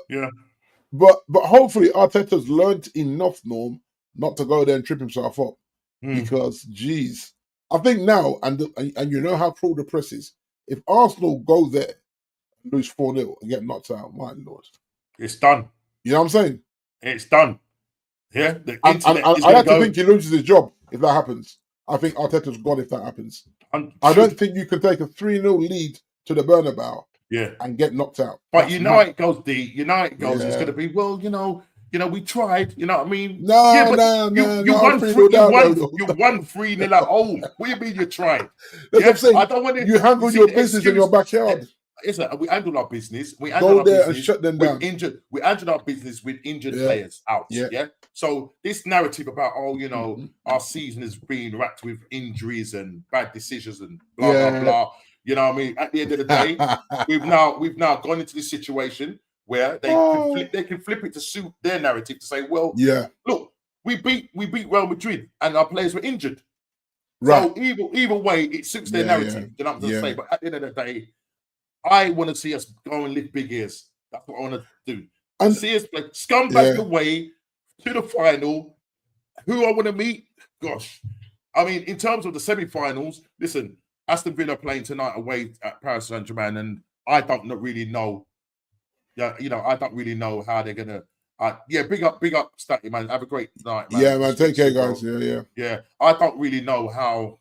hopefully Arteta's learned enough, Norm, not to go there and trip himself up, because geez, I think now, and you know how cruel the press is. If Arsenal go there, lose 4-0 and get knocked out, my lord, it's done. You know what I'm saying? It's done. Yeah. I like to think he loses his job if that happens. I think Arteta's gone if that happens. I don't think you can take a 3-0 lead to the Bernabeu and get knocked out. But you know how it goes, D. You know how it goes. It's going to be, well, you know, we tried. You know what I mean? You won 3-0 at home. What do you mean you tried? That's what I'm saying. I don't want to. You handle your business in your backyard. We handle our business. We go there and shut them down. We handle our business with injured players out. Yeah. So this narrative about our season has been racked with injuries and bad decisions and blah blah blah. You know what I mean? At the end of the day, we've now gone into this situation where they can flip it to suit their narrative to say, well, look, we beat Real Madrid and our players were injured. Right. So either way, it suits their narrative. You know what I'm going to say? But at the end of the day, I want to see us go and lift big ears. That's what I want to do. And see us play scumbag away to the final. Who I want to meet? Gosh. I mean, in terms of the semi-finals, listen, Aston Villa playing tonight away at Paris Saint-Germain, and I don't really know. I don't really know how they're gonna. Big up, Statty, man. Have a great night, man. Yeah, man. Take care, guys. Yeah. I don't really know how.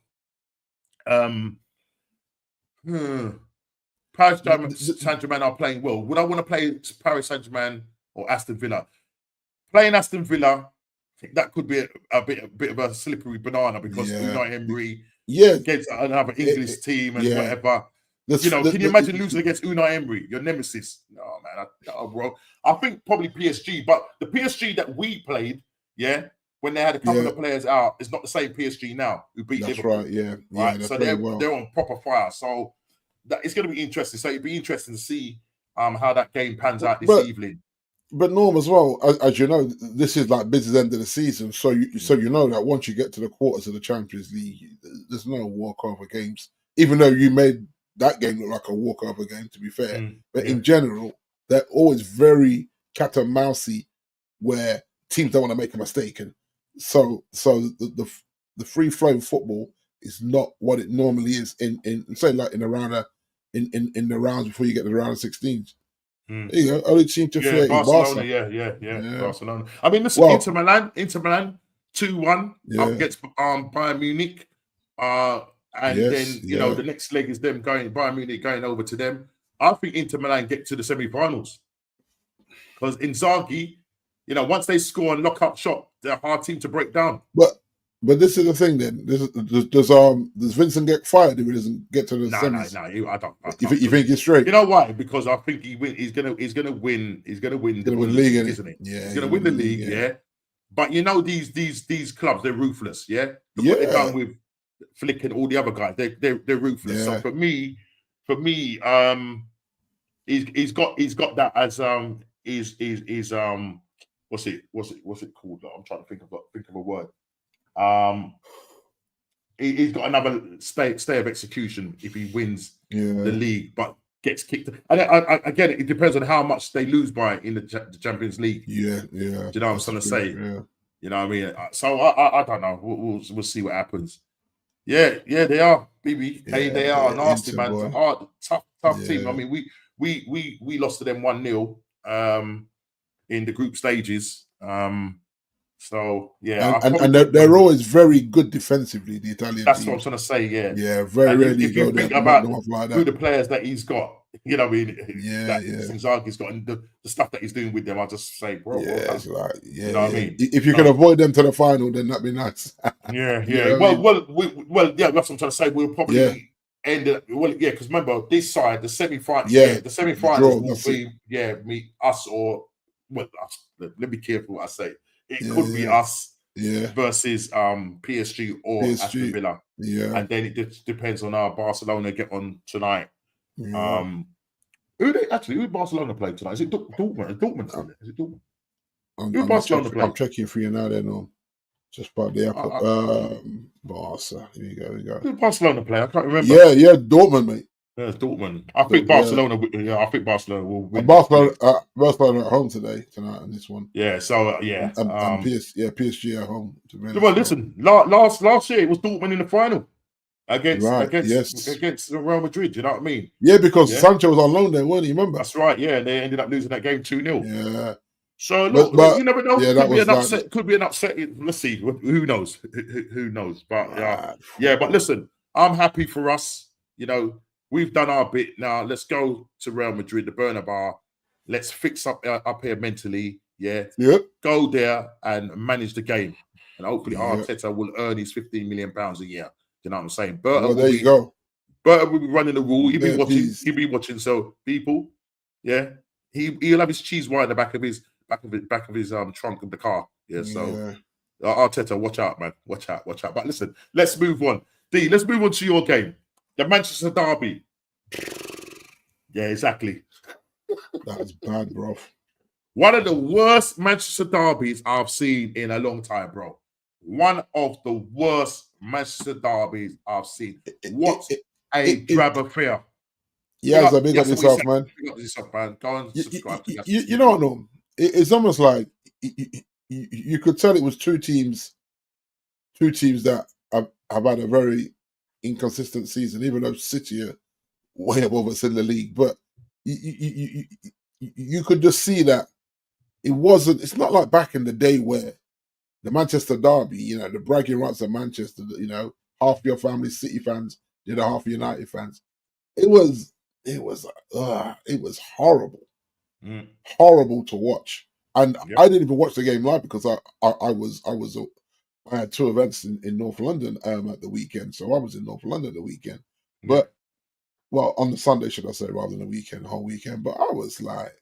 Paris th- th- Saint-Germain are playing well. Would I want to play Paris Saint-Germain or Aston Villa? Playing Aston Villa, I think that could be a bit of a slippery banana because yeah, Unai Emery yeah, against another English team and yeah. whatever. This, You know, can you imagine losing against Unai Emery, your nemesis? No, man, no, bro. I think probably PSG, but the PSG that we played, yeah, when they had a couple yeah, of players out, is not the same PSG now who beat that's Liverpool, right. Yeah, yeah, right? they're So playing well. they're on proper fire. So that it's going to be interesting. So it'd be interesting to see how that game pans out this evening. But Norm as well, as you know, this is like business end of the season, so you know that once you get to the quarters of the Champions League, there's no walkover games. Even though you made that game look like a walkover game, to be fair, but in general, they're always very cat and mousey, where teams don't want to make a mistake, and so the free flowing football is not what it normally is in say like in the rounds before you get to the round of 16s. There you go. Only team to fear is Barcelona. Barca. Yeah, Barcelona. I mean, listen, Well, Inter Milan, 2-1 up yeah, against Bayern Munich. And then you know the next leg is them going Bayern Munich going over to them. I think Inter Milan get to the semi-finals because Inzaghi, you know, once they score and lock up shop, they're a hard team to break down. But this is the thing. Then does Vincent get fired if he doesn't get to the semis? No, I don't. You think he's straight? You know why? Because I think he's gonna win. He's gonna win the league, isn't he? Yeah, he's gonna win the league. Yeah. But you know these clubs, they're ruthless. Yeah. Look what they've done with Flick and all the other guys. They're ruthless. So for me, he's got that as what's it called? I'm trying to think of a word. He's got another stay of execution if he wins the league, but gets kicked. And I get it. It depends on how much they lose by in the Champions League. Yeah. Do you know what I'm trying to say? Yeah. You know what I mean? So I don't know. We'll see what happens. Yeah, they are, BB. They are nasty, man. Boy. Hard, tough team. I mean, we lost to them 1-0 in the group stages. So yeah, and they're always very good defensively. The Italian. That's teams. what I'm trying to say. Yeah, very rarely if you think about who the players that he's got, you know, what I mean, Inzaghi's got and the stuff that he's doing with them. I just say, bro, it's like, you know what I mean. If you can avoid them to the final, then that'd be nice. Yeah. Well, yeah. That's what I'm trying to say. We'll probably end it. Well, yeah, because remember this side, the semi-final. Yeah, the semi-finals will be us or us. Let me be careful what I say. It could be us versus PSG or Aston Villa. Yeah. And then it just depends on how Barcelona get on tonight. Yeah. Who Barcelona played tonight? Is it Dortmund? Is it Dortmund? Who Barcelona played? I'm checking for you now then, just by the airport. Barca. Here we go. Who Barcelona play? I can't remember. Yeah, Dortmund, mate. Yeah, Dortmund. I think Barcelona. Yeah, I think Barcelona will win. Barcelona at home tonight on this one. Yeah. So and PSG at home. Well, listen. Last year it was Dortmund in the final against Real Madrid. You know what I mean? Yeah, because Sancho was on loan there, weren't he? Remember? That's right. Yeah, and they ended up losing that game 2-0. Yeah. So look, you never know. Yeah, could be an upset. Let's see. Who knows? Who knows? But But listen, I'm happy for us. You know. We've done our bit now. Let's go to Real Madrid, the Bernabeu. Let's fix up here mentally. Yeah. Go there and manage the game. And hopefully Arteta will earn his £15 million a year. You know what I'm saying? There you go. Berta will be running the rule. He'll be watching. He'll be watching. So people, he'll have his cheese wire in the back of his trunk of the car. Yeah. So Arteta, watch out, man. Watch out. But listen, let's move on. D, let's move on to your game. The Manchester Derby. Yeah, exactly. That's bad, bro. One of the worst Manchester derbies I've seen in a long time, bro. One of the worst Manchester derbies I've seen. What a drab affair. Yeah, it's a big up yourself, man. Big up yourself, man. Go and subscribe. You know what, Norm? It's almost like you could tell it was two teams that have had a very inconsistent season, even though City are way above us in the league. But you could just see that it's not like back in the day where the Manchester derby, the bragging rights of Manchester, half your family City fans, the other half United fans. it was horrible, Mm. horrible to watch. And Yep. I didn't even watch the game live because I had two events in North London at the weekend, so I was in North London the weekend. Yeah. But well, on the Sunday, should I say, rather than the weekend, whole weekend. But I was like,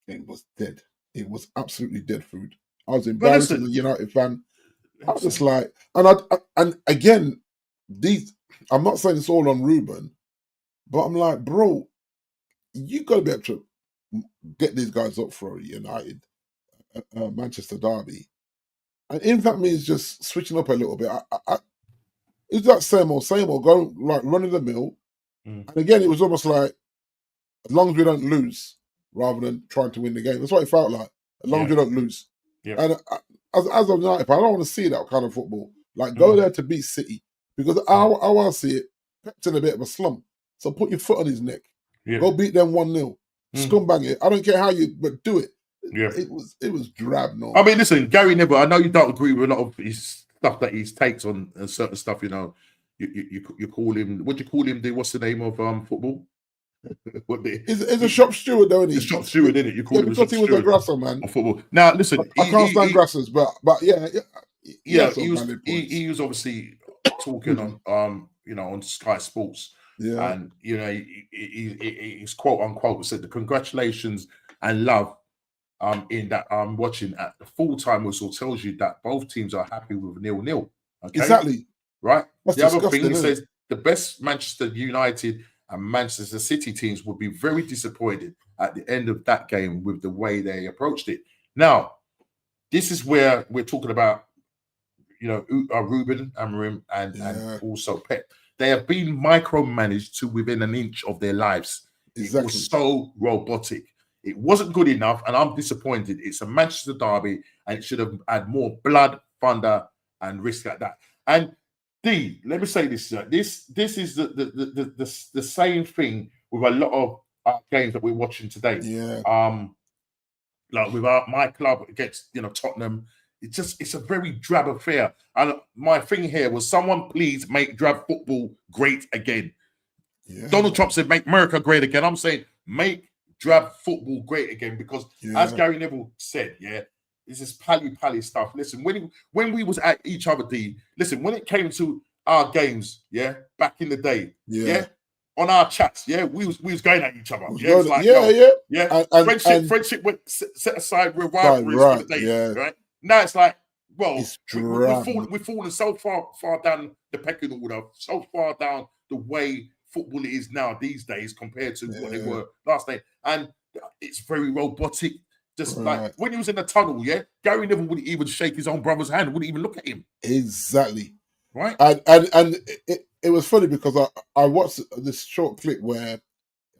it was dead. It was absolutely dead food. I was embarrassed as a United fan. I was just like, and again, I'm not saying it's all on Ruben, but I'm like, bro, you got to be able to get these guys up for a United Manchester derby. And if that means just switching up a little bit, it's that same old, go like running the mill. Mm. And again, it was almost like, as long as we don't lose, rather than trying to win the game. That's what it felt like. As long as we don't lose. Yeah. And as a United fan, I don't want to see that kind of football. Like, go there to beat City. Because I want to see it. Pep's in a bit of a slump. So put your foot on his neck. Yeah. Go beat them 1-0. Scumbag it. I don't care how but do it. Yeah. It was drab, no. I mean, listen, Gary Neville, I know you don't agree with a lot of his stuff that he takes on certain stuff, you know. You call him, what do you call him? What's the name of football? He's a shop steward, though, isn't he? He's a shop steward, isn't it? You call him because he was a grasser, man. On football. Now, listen, I can't stand grassers, but yeah, he was obviously talking on on Sky Sports, and he's quote unquote said the congratulations and love in that watching at the full-time whistle tells you that both teams are happy with 0-0. Okay? Exactly. Right? That's the other thing he it? says the best Manchester United and Manchester City teams would be very disappointed at the end of that game with the way they approached it. Now, this is where we're talking about, Ruben Amorim and also Pep. They have been micromanaged to within an inch of their lives. Exactly. It was so robotic. It wasn't good enough, and I'm disappointed. It's a Manchester derby, and it should have had more blood, thunder, and risk like that. And let me say this, sir. This is the same thing with a lot of games that we're watching today. Yeah. Like with my club against Tottenham, it's a very drab affair. And my thing here was, someone please make drab football great again. Yeah. Donald Trump said make America great again. I'm saying make drab football great again, because as Gary Neville said, this is pally stuff. Listen, when we was at each other, listen, when it came to our games, back in the day, on our chats, we was going at each other. Friendship went set aside with rivalries for the day, right? Now it's like, well, we've fallen so far down the pecking order, so far down the way football is now these days compared to what they were last night, and it's very robotic. Just like when he was in the tunnel, Gary Neville wouldn't even shake his own brother's hand, wouldn't even look at him. Exactly. Right. And it was funny because I watched this short clip where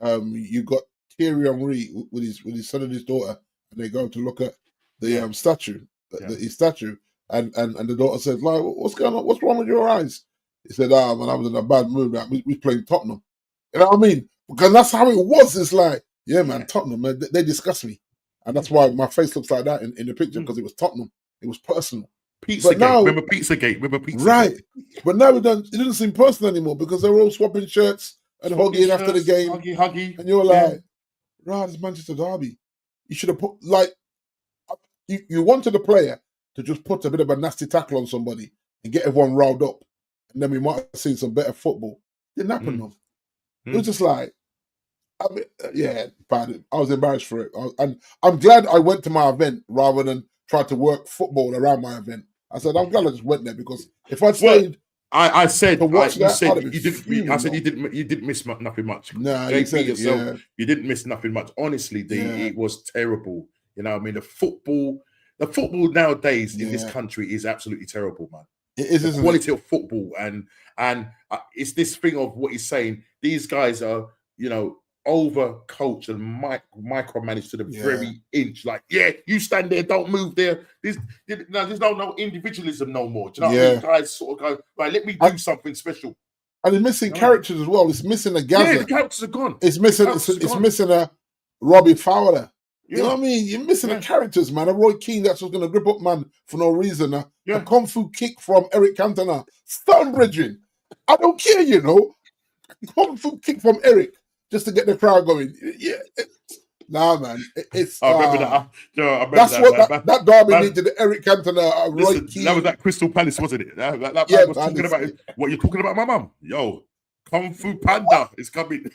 you got Thierry Henry with his son and his daughter, and they go to look at the statue, his statue, and the daughter says, like, what's going on? What's wrong with your eyes? He said, man, I was in a bad mood. Like, we playing Tottenham. You know what I mean? Because that's how it was. It's like, man, Tottenham, man, they disgust me. And that's why my face looks like that in the picture, because it was Tottenham. It was personal. Pizzagate. Remember Pizzagate? Right. But now it doesn't seem personal anymore, because they're all swapping shirts and hugging after the game. Huggy. And you're like, right, it's Manchester derby. You should have put, like, you wanted a player to just put a bit of a nasty tackle on somebody and get everyone riled up. And then we might have seen some better football. Didn't happen, though. It was just like, I mean, bad. I was embarrassed for it. And I'm glad I went to my event rather than try to work football around my event. I said, I'm glad I just went there, because if I'd stayed... I said to watch you that, said you didn't. I said you didn't miss nothing much. No, you said it, you didn't miss nothing much. Honestly, it was terrible. You know, I mean, the football nowadays in this country is absolutely terrible, man. It is, the quality of football, and it's this thing of what he's saying. These guys are, over coached and micromanaged to the very inch. Like, you stand there, don't move there. There's no individualism no more. Do you know what I mean? Guys sort of go, right, let me do something special. And it's missing characters as well. It's missing a Gaza. Yeah, the characters are gone. It's missing missing a Robbie Fowler. You know what I mean? You're missing the characters, man. A Roy Keane that's just going to grip up man for no reason. A kung fu kick from Eric Cantona. Stonebridging. I don't care, kung fu kick from Eric just to get the crowd going. Yeah, nah, man, it's. I remember that. I remember That's that, what man. that derby Man, needed. Eric Cantona, Roy listen, Keane. that was that Crystal Palace, wasn't it? That Yeah, man was man, talking about what you're talking about, my mum. Yo, Kung Fu Panda is coming.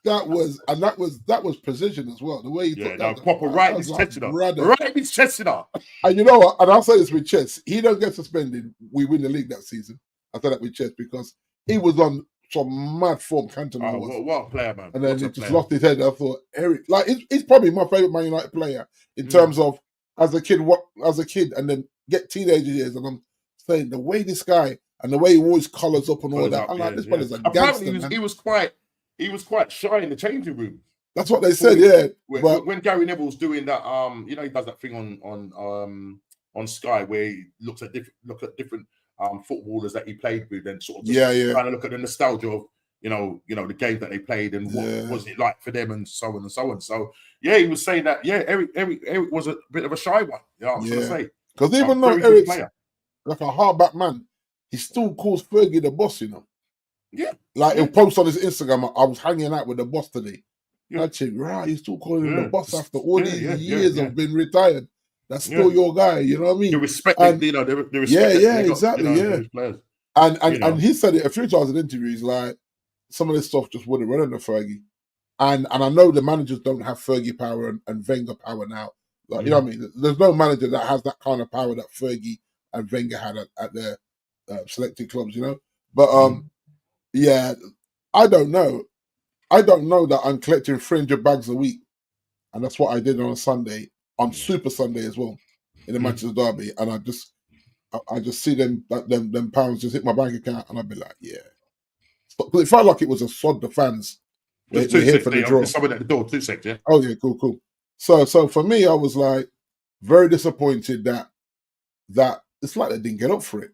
that was precision as well. The way he took that, proper right in his chest, right in his chest, And you know what? And I'll say this with Chess, he don't get suspended. We win the league that season. I say that with Chess because he was on some mad form. Cantona was. What a player, man! And then he just lost his head. I thought Eric, like he's probably my favorite Man United player in terms of as a kid, and then get teenager years. And I'm saying the way this guy and the way he always colours up and all that. I'm like, this brother's a gangster. Apparently, he was quite shy in the changing room. That's what they said, yeah. When Gary Neville's doing that, he does that thing on Sky where he looks at different footballers that he played with, and sort of trying to look at the nostalgia of the game that they played and what was it like for them, and so on and so on. So yeah, he was saying that Eric was a bit of a shy one. I was gonna say, because even though Eric's like a hardback man, he still calls Fergie the boss. Yeah, like he'll post on his Instagram, I was hanging out with the boss today. That's it, right? He's still calling him the boss after all these years of being retired. That's still your guy, you know what I mean? The respect, the respect. Exactly. And he said it a few times in interviews, like some of this stuff just wouldn't run under Fergie. And I know the managers don't have Fergie power and Wenger power now. Like, you know what I mean? There's no manager that has that kind of power that Fergie and Wenger had at their selected clubs, But I don't know. I don't know that I'm collecting 300 bags a week, and that's what I did on a Sunday, on Super Sunday as well, in the Manchester Derby, and I just see them pounds just hit my bank account, and I'd be like, yeah. But it felt like it was a sod the fans. We're here for the draw. Someone at the door, 2 seconds, yeah. Oh yeah, cool. So for me, I was like very disappointed that it's like they didn't get up for it.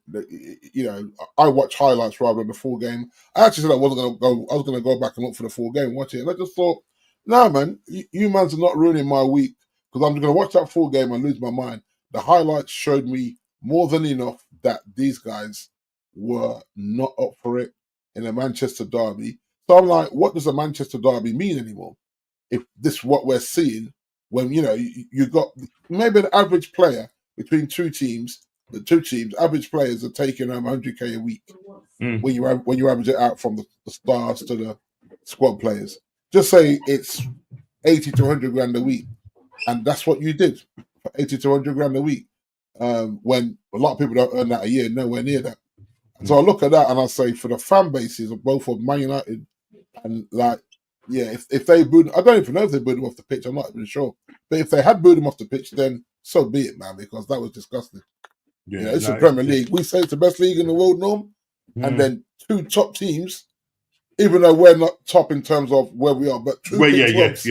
I watch highlights rather than the full game. I actually said I wasn't going to go. I was going to go back and look for the full game and watch it. And I just thought, nah, man, you mans are not ruining my week because I'm going to watch that full game and lose my mind. The highlights showed me more than enough that these guys were not up for it in a Manchester derby. So I'm like, what does a Manchester derby mean anymore? If this is what we're seeing, when you got maybe an average player between two teams. The two teams, average players are taking home 100k a week when you average it out from the stars to the squad players. Just say it's 80 to 100 grand a week, and that's what you did for 80 to 100 grand a week. When a lot of people don't earn that a year, nowhere near that. So I look at that and I say, for the fan bases of both of Man United and if they booed, I don't even know if they booed him off the pitch. I'm not even sure, but if they had booed him off the pitch, then so be it, man, because that was disgusting. It's the Premier League. We say it's the best league in the world, Norm. And then two top teams, even though we're not top in terms of where we are, but two big clubs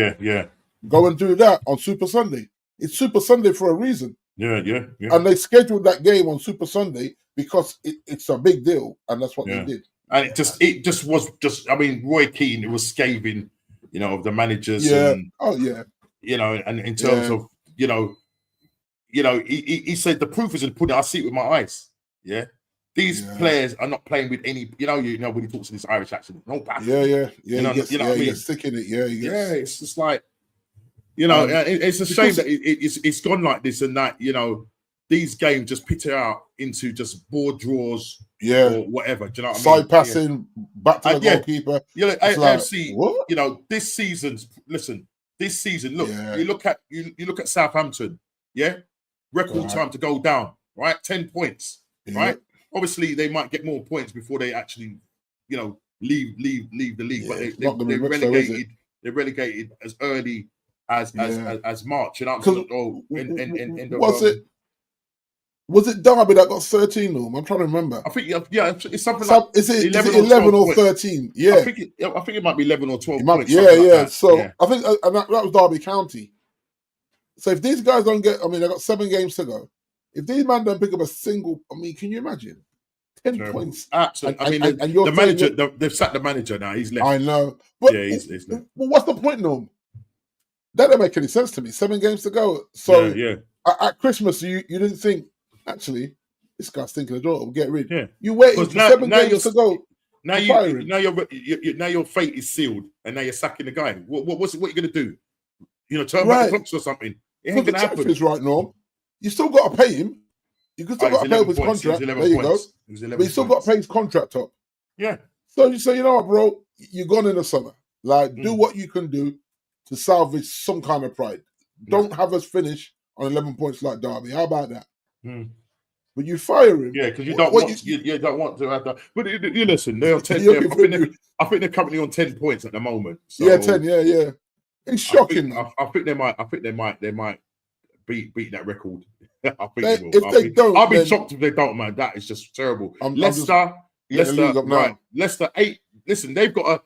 go and do that on Super Sunday. It's Super Sunday for a reason. Yeah. And they scheduled that game on Super Sunday because it's a big deal, and that's what they did. And it just was. I mean, Roy Keane, it was scathing, of the managers. Yeah. And, and in terms of, he said the proof is in the pudding. I see it with my eyes. Yeah. These players are not playing with any, when he talks in his Irish accent, no passion. Yeah. He gets sick in it. Yeah, it's just like, it's a shame that it's gone like this, and that, these games just peter out into just board draws or whatever. Do you know what I mean? Side passing, back to the goalkeeper. AFC, what? This season, look, you look at Southampton, record time to go down, right? 10 points, right? Obviously, they might get more points before they actually, leave the league. But they're relegated. They're relegated as early as March. Was it Derby that got 13? I'm trying to remember. I think it's something like is it 11 or 13? Yeah, I think it might be 11 or 12 points. So I think and that was Derby County. So if these guys don't get, they got 7 games to go. If these men don't pick up a single, can you imagine? 10 points. Absolutely. And the manager, they've sacked the manager now. He's left. I know. But he's left. Well, what's the point, Norm? That don't make any sense to me. 7 games to go. So at Christmas, you didn't think, actually, this guy's thinking of door, we'll get rid. Yeah. You waited for 7 games to go. Now to fire him. now your fate is sealed, and now you're sacking the guy. What you gonna do? Turn back Right. the clocks or something. It For ain't the gonna happen. truth is, right, Norm, you still got to pay him. You can still got to pay him his contract. There you go. But you still got to pay his contract up. Yeah. So you say, you know what, bro, you're gone in the summer. Like, do what you can do to salvage some kind of pride. Don't have us finish on 11 points like Derby. How about that? But you fire him. Yeah, because you don't want to have that. But you listen, they're on 10. I think they're currently on 10 points at the moment. So yeah, 10. Yeah. It's shocking. I think they might beat that record. I think they will. If they don't, I'll be shocked if they don't, man. That is just terrible. Leicester, right? Leicester 8. Listen, they've got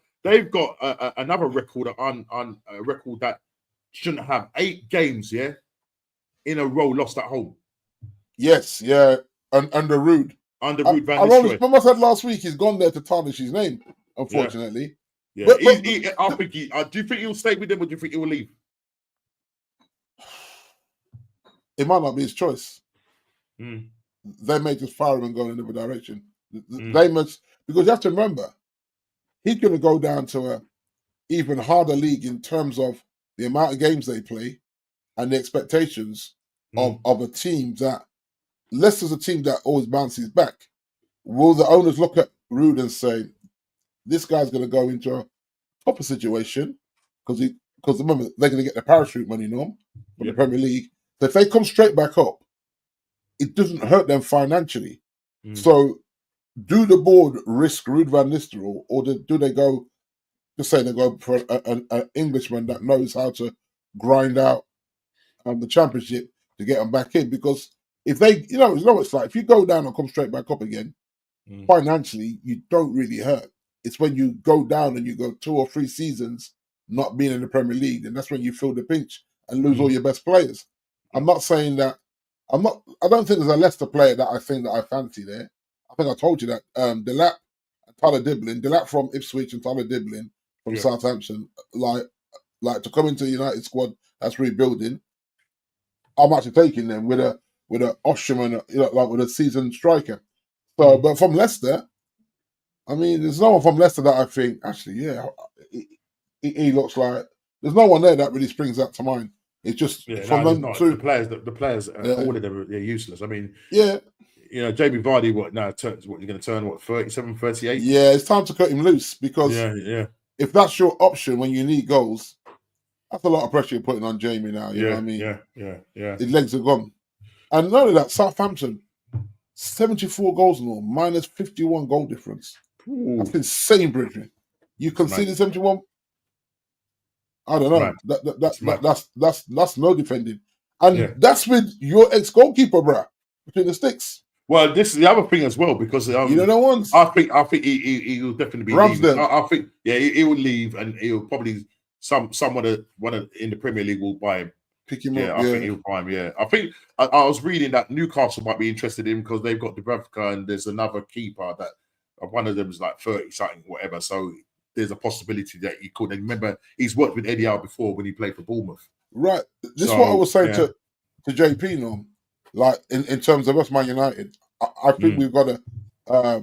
another record on a record that shouldn't have 8 games, in a row lost at home. Yes, yeah, under Rude. Under Ruud van Nistelrooy. Remember I said last week he's gone there to tarnish his name, unfortunately. Yeah. I think do you think he'll stay with them, or do you think he will leave? It might not be his choice. They may just fire him and go in another direction. They must, because you have to remember, he's going to go down to a even harder league in terms of the amount of games they play and the expectations of a team that, Leicester's a team that always bounces back. Will the owners look at Ruud and say, this guy's going to go into a proper situation because remember, they're going to get the parachute money, Norm, from the Premier League. So if they come straight back up, it doesn't hurt them financially. So do the board risk Ruud van Nistelrooy, or do they go, just say they go for an Englishman that knows how to grind out the championship to get them back in? Because if they, you know what it's like, if you go down and come straight back up again, financially, you don't really hurt. It's when you go down and you go 2 or 3 seasons not being in the Premier League, and that's when you feel the pinch and lose all your best players. I'm not saying that, I don't think there's a Leicester player that I think that I fancy there. I think I told you that. Delap, Tyler Diblin, Delap from Ipswich and Tyler Diblin from Southampton, like to come into the United squad that's rebuilding, I'm actually taking them with a Osherman, like with a seasoned striker. So, but from Leicester, I mean, there's no one from Leicester that I think actually, he looks like, there's no one there that really springs that to mind. It's just from them two. The players, all of them are useless. I mean, Jamie Vardy, you're going to turn 37, 38? Yeah, it's time to cut him loose, because if that's your option when you need goals, that's a lot of pressure you're putting on Jamie now. You know what I mean? Yeah. His legs are gone. And not only that, Southampton, 74 goals now, minus 51 goal difference. Ooh. That's insane, Bridget. You conceded 71. I don't know. That's no defending, and that's with your ex-goalkeeper, bruh, between the sticks. Well, this is the other thing as well, because you know the ones. I think he will definitely be leaving. I think he will leave, and he'll probably someone in the Premier League will buy him. Pick him up. I think he'll buy him. Yeah, I think I was reading that Newcastle might be interested in him because they've got Dubravka and there's another keeper that one of them is like 30 something, whatever. So there's a possibility that he could. And remember, he's worked with Eddie Howe before when he played for Bournemouth. Right. This is what I was saying to JP, Norm. Like in terms of us, Man United, I think we've got to. I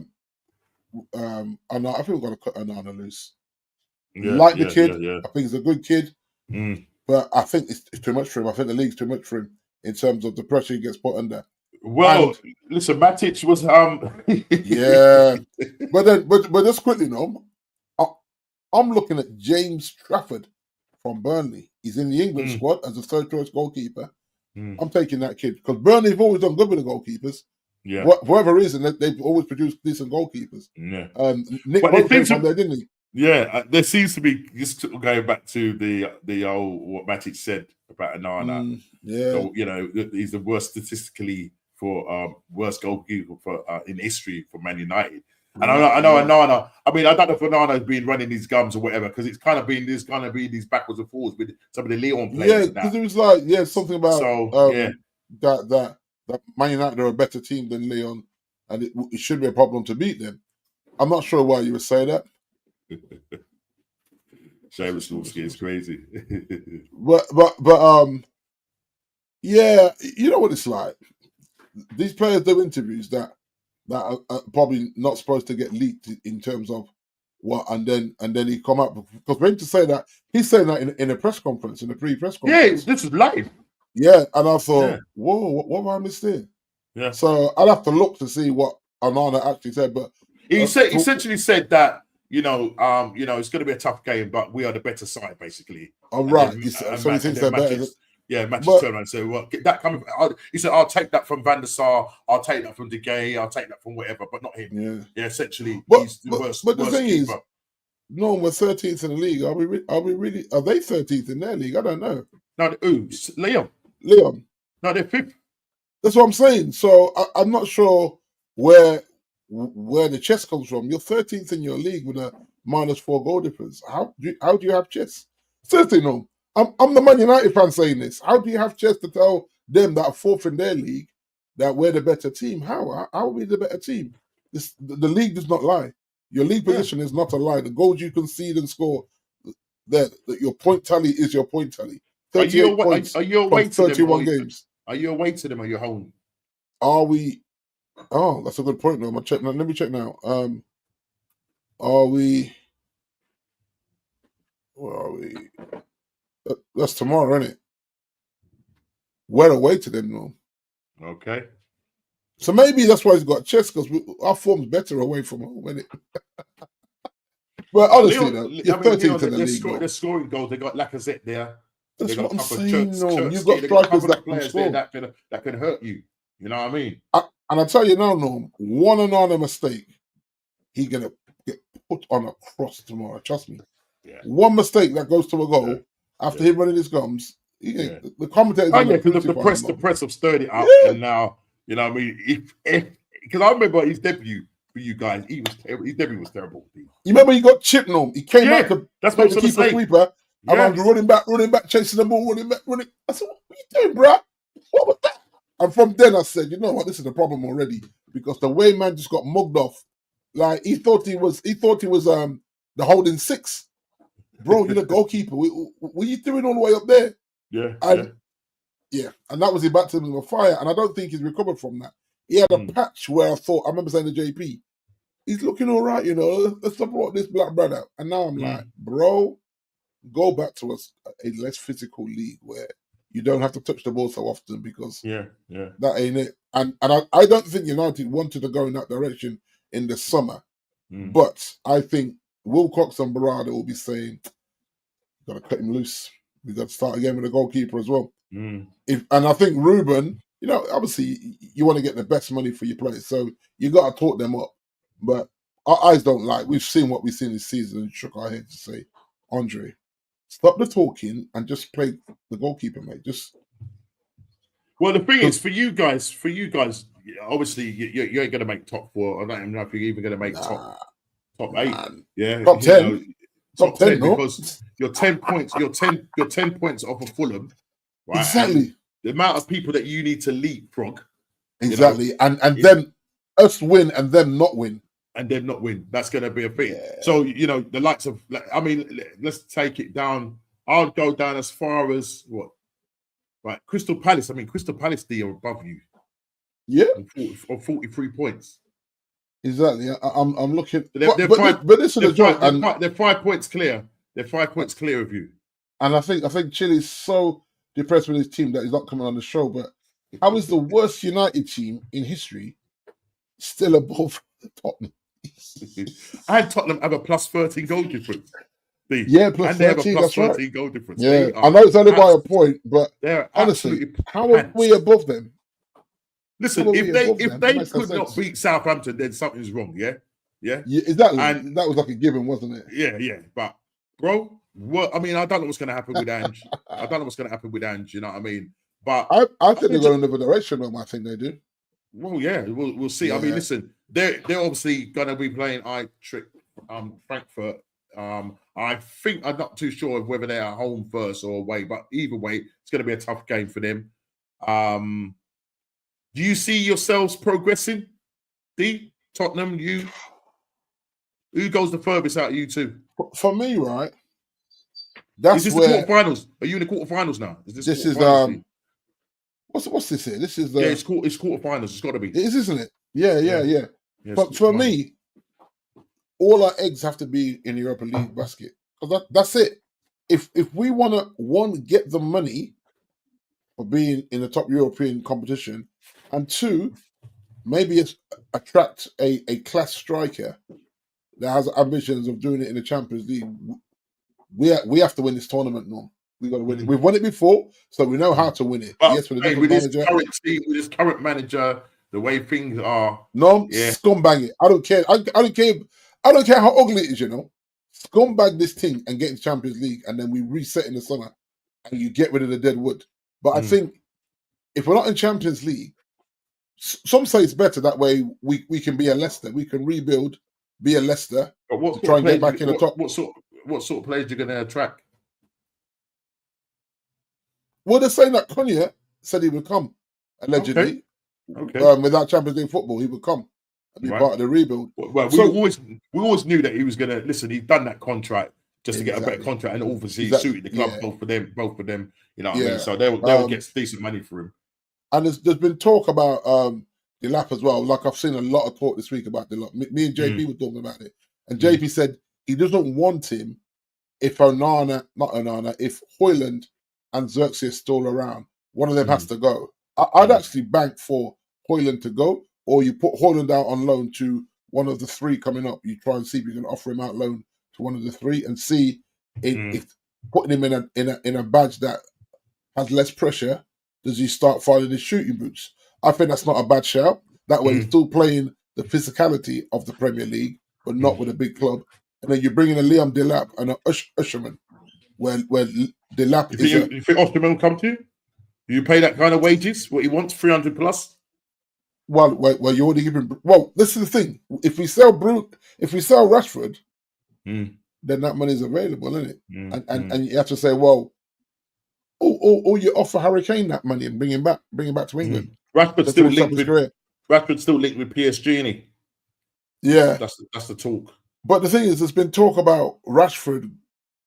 think we've got to cut Onana loose. The kid. I think he's a good kid, but I think it's too much for him. I think the league's too much for him in terms of the pressure he gets put under. Well, listen, Matic was but just quickly, Norm. I'm looking at James Trafford from Burnley. He's in the England squad as a third choice goalkeeper. I'm taking that kid because Burnley have always done good with the goalkeepers. Yeah, for whatever reason, they've always produced decent goalkeepers. Yeah, Nick Pope came from there, didn't he? Yeah, there seems to be, just going back to the old what Matic said about Onana. So, he's the worst statistically for worst goalkeeper in history for Man United. And I know Onana. I mean, I don't know if Onana has been running his gums or whatever, because it's kind of been these backwards and forwards with some of the Lyon players. Yeah, because it was like something about that Man United are a better team than Lyon, and it should be a problem to beat them. I'm not sure why you would say that. Seamus Lawski is crazy. but you know what it's like. These players do interviews that that are probably not supposed to get leaked in terms of what, and then he come up because for him to say that, he's saying that in a press conference, in a pre-press Yeah, conference. this is live. Yeah, and I thought, Yeah. whoa, what have I missed here? Yeah. So I'd have to look to see what Onana actually said, but He essentially said that it's going to be a tough game, but we are the better side, basically. I'm right. Then, So he thinks they're better. Matches turn around and say, well, get that coming. He said, I'll take that from Van der Sar, I'll take that from De Gea, I'll take that from whatever, but not him. Yeah, essentially, he's the worst. But the thing keeper. is, no, we're 13th in the league. Are we really? Are they 13th in their league? I don't know. No, Leon. No, they're 5th. That's what I'm saying. So I'm not sure where the chess comes from. You're 13th in your league with a -4 goal difference. How do you have chess? Seriously, no. I'm the Man United fan saying this. How do you have chess to tell them that are 4th in their league that we're the better team? How are we the better team? The league does not lie. Your league position is not a lie. The goals you concede and score, that your point tally is your point tally. 38 points are you away from 31 games. Are you away to them or are you home? Are we? Oh, that's a good point. No, I'm check now. Let me check now. Are we? Where are we? That's tomorrow, isn't it? We're away to them now. Okay. So maybe that's why he's got chess, because our form's better away from home, isn't it? Well, honestly, you're 13th in the league. They're scoring goals. They got Lacazette there. That's what I'm saying. You've got strikers that can score. That can hurt you. You know what I mean? And I tell you now, Norm, one Onana mistake, he's gonna get put on a cross tomorrow. Trust me. Yeah. One mistake that goes to a goal after him running his gums. The commentators. The press have stirred it up, and now you know what I mean. If because I remember his debut for you guys, he was terrible. His debut was terrible. You remember he got chipped, Norm. He came out to that's what keep a sweeper. And I was running back, chasing the ball, running. I said, "What are you doing, bro? What was that?" And from then I said, "You know what? This is the problem already, because the way man just got mugged off. Like he thought he was the holding six, bro. You're the goalkeeper. What are you doing all the way up there?" And that was his baptism of fire. And I don't think he's recovered from that. He had a patch where I remember saying to JP, "He's looking all right, you know. Let's support this black brother." And now I'm like, bro, go back to a less physical league where you don't have to touch the ball so often, because that ain't it. And I don't think United wanted to go in that direction in the summer. But I think Wilcox and Barada will be saying, "Got to cut him loose. We got to start again with a goalkeeper as well." And I think Ruben, you know, obviously you want to get the best money for your players, so you got to talk them up. But our eyes don't lie. We've seen what we've seen this season and shook our heads to say, "Andre, stop the talking and just play the goalkeeper, mate." Well, the thing is, for you guys, obviously you ain't going to make top 4. I don't even know if you're even going to make top 8. Man. Yeah, top 10. Top 10, because you're 10 points. You're 10 points off of Fulham. Right? Exactly. And the amount of people that you need to leapfrog. Exactly. You know, and then us win and them not win. And them not win. That's going to be a thing. Yeah. So, you know, the likes of, I mean, let's take it down. I'll go down as far as what? Right, Crystal Palace. I mean, Crystal Palace, they are above you. Yeah. On 43 points. Exactly. I'm looking. But this is a joke. They're 5 points clear. They're 5 points clear of you. And I think Chile's so depressed with his team that he's not coming on the show. But how is the worst United team in history still above Tottenham? And Tottenham have a plus 13 goal difference. Plus 13. That's 13 right. Goal difference. Yeah, I know it's only by a point, but honestly, how are we above them? Listen, if they could not beat Southampton, then something's wrong. Yeah. Exactly. And that was like a given, wasn't it? Yeah. But bro, I mean, I don't know what's going to happen with Ange. You know what I mean? But I think they're going in another direction. I think they do. Well, yeah, we'll see. Yeah. I mean, listen, they're obviously going to be playing Frankfurt. I think I'm not too sure of whether they're home first or away, but either way, it's going to be a tough game for them. Do you see yourselves progressing? Tottenham, you? Who goes the furthest out of you two? For me, right? Is this the quarterfinals? Are you in the quarterfinals now? This is what's this here? This is it's quarterfinals. It's got to be. It is, isn't it? Yeah. Yes, But for me, all our eggs have to be in the Europa League basket. Because that's it. If we want to, one, get the money for being in the top European competition, and two, maybe attract a class striker that has ambitions of doing it in the Champions League, we have to win this tournament now. We got to win it. We've won it before, so we know how to win it. But Yes, with a hey, different manager. Current team, with this current manager, the way things are, No, yeah, scumbag it. I don't care. I don't care. I don't care how ugly it is. Scumbag this thing and get in Champions League, and then we reset in the summer, and you get rid of the dead wood. But I think if we're not in Champions League, some say it's better that way. We can be a Leicester. We can rebuild, be a Leicester, but what to try and get back in the top. What sort of players are you going to attract? Well, they're saying that Konya said he would come, allegedly. Okay. Without Champions League football, he would come and be part of the rebuild. Well, we always knew that he was going to listen. He's done that contract just to get a better contract, and obviously suited the club, both for them. You know what I mean? So they'll get decent money for him. And there's been talk about Delap as well. Like I've seen a lot of talk this week about Delap. Me and JP were talking about it, and JP said he doesn't want him if if Højlund and Xerxes are still around. One of them has to go. I'd actually bank for Højlund to go, or you put Højlund out on loan to one of the three coming up. You try and see if you can offer him out loan to one of the three, and see if putting him in a badge that has less pressure, does he start finding his shooting boots? I think that's not a bad shout. That way, he's still playing the physicality of the Premier League, but not with a big club. And then you're bringing a Liam Delap and an Usherman, where Delap is. You think Usherman will come to you? You pay that kind of wages? What he wants, 300 plus? Well, you already given. Well, this is the thing. If we sell Rashford, then that money is available, isn't it? And you have to say, well, or you offer Harry Kane that money and bring him back to England. Rashford's still linked with PSG, isn't he? Yeah, that's the talk. But the thing is, there's been talk about Rashford.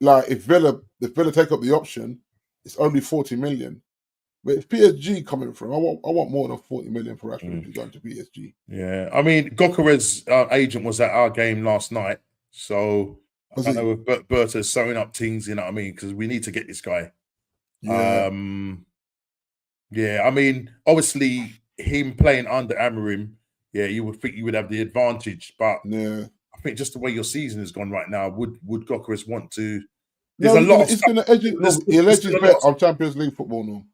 Like if Villa take up the option, it's only 40 million. But if PSG coming from, I want more than 40 million for Rashford to go to PSG. Yeah, I mean, Gokares' agent was at our game last night, so I know Berta's sewing up things. You know what I mean? Because we need to get this guy. Yeah. I mean, obviously, him playing under Amorim, you would think you would have the advantage, but I think just the way your season has gone right now, would Gokares want to? There's a lot. He's going to edge it. He'll edge his bet on Champions League football now.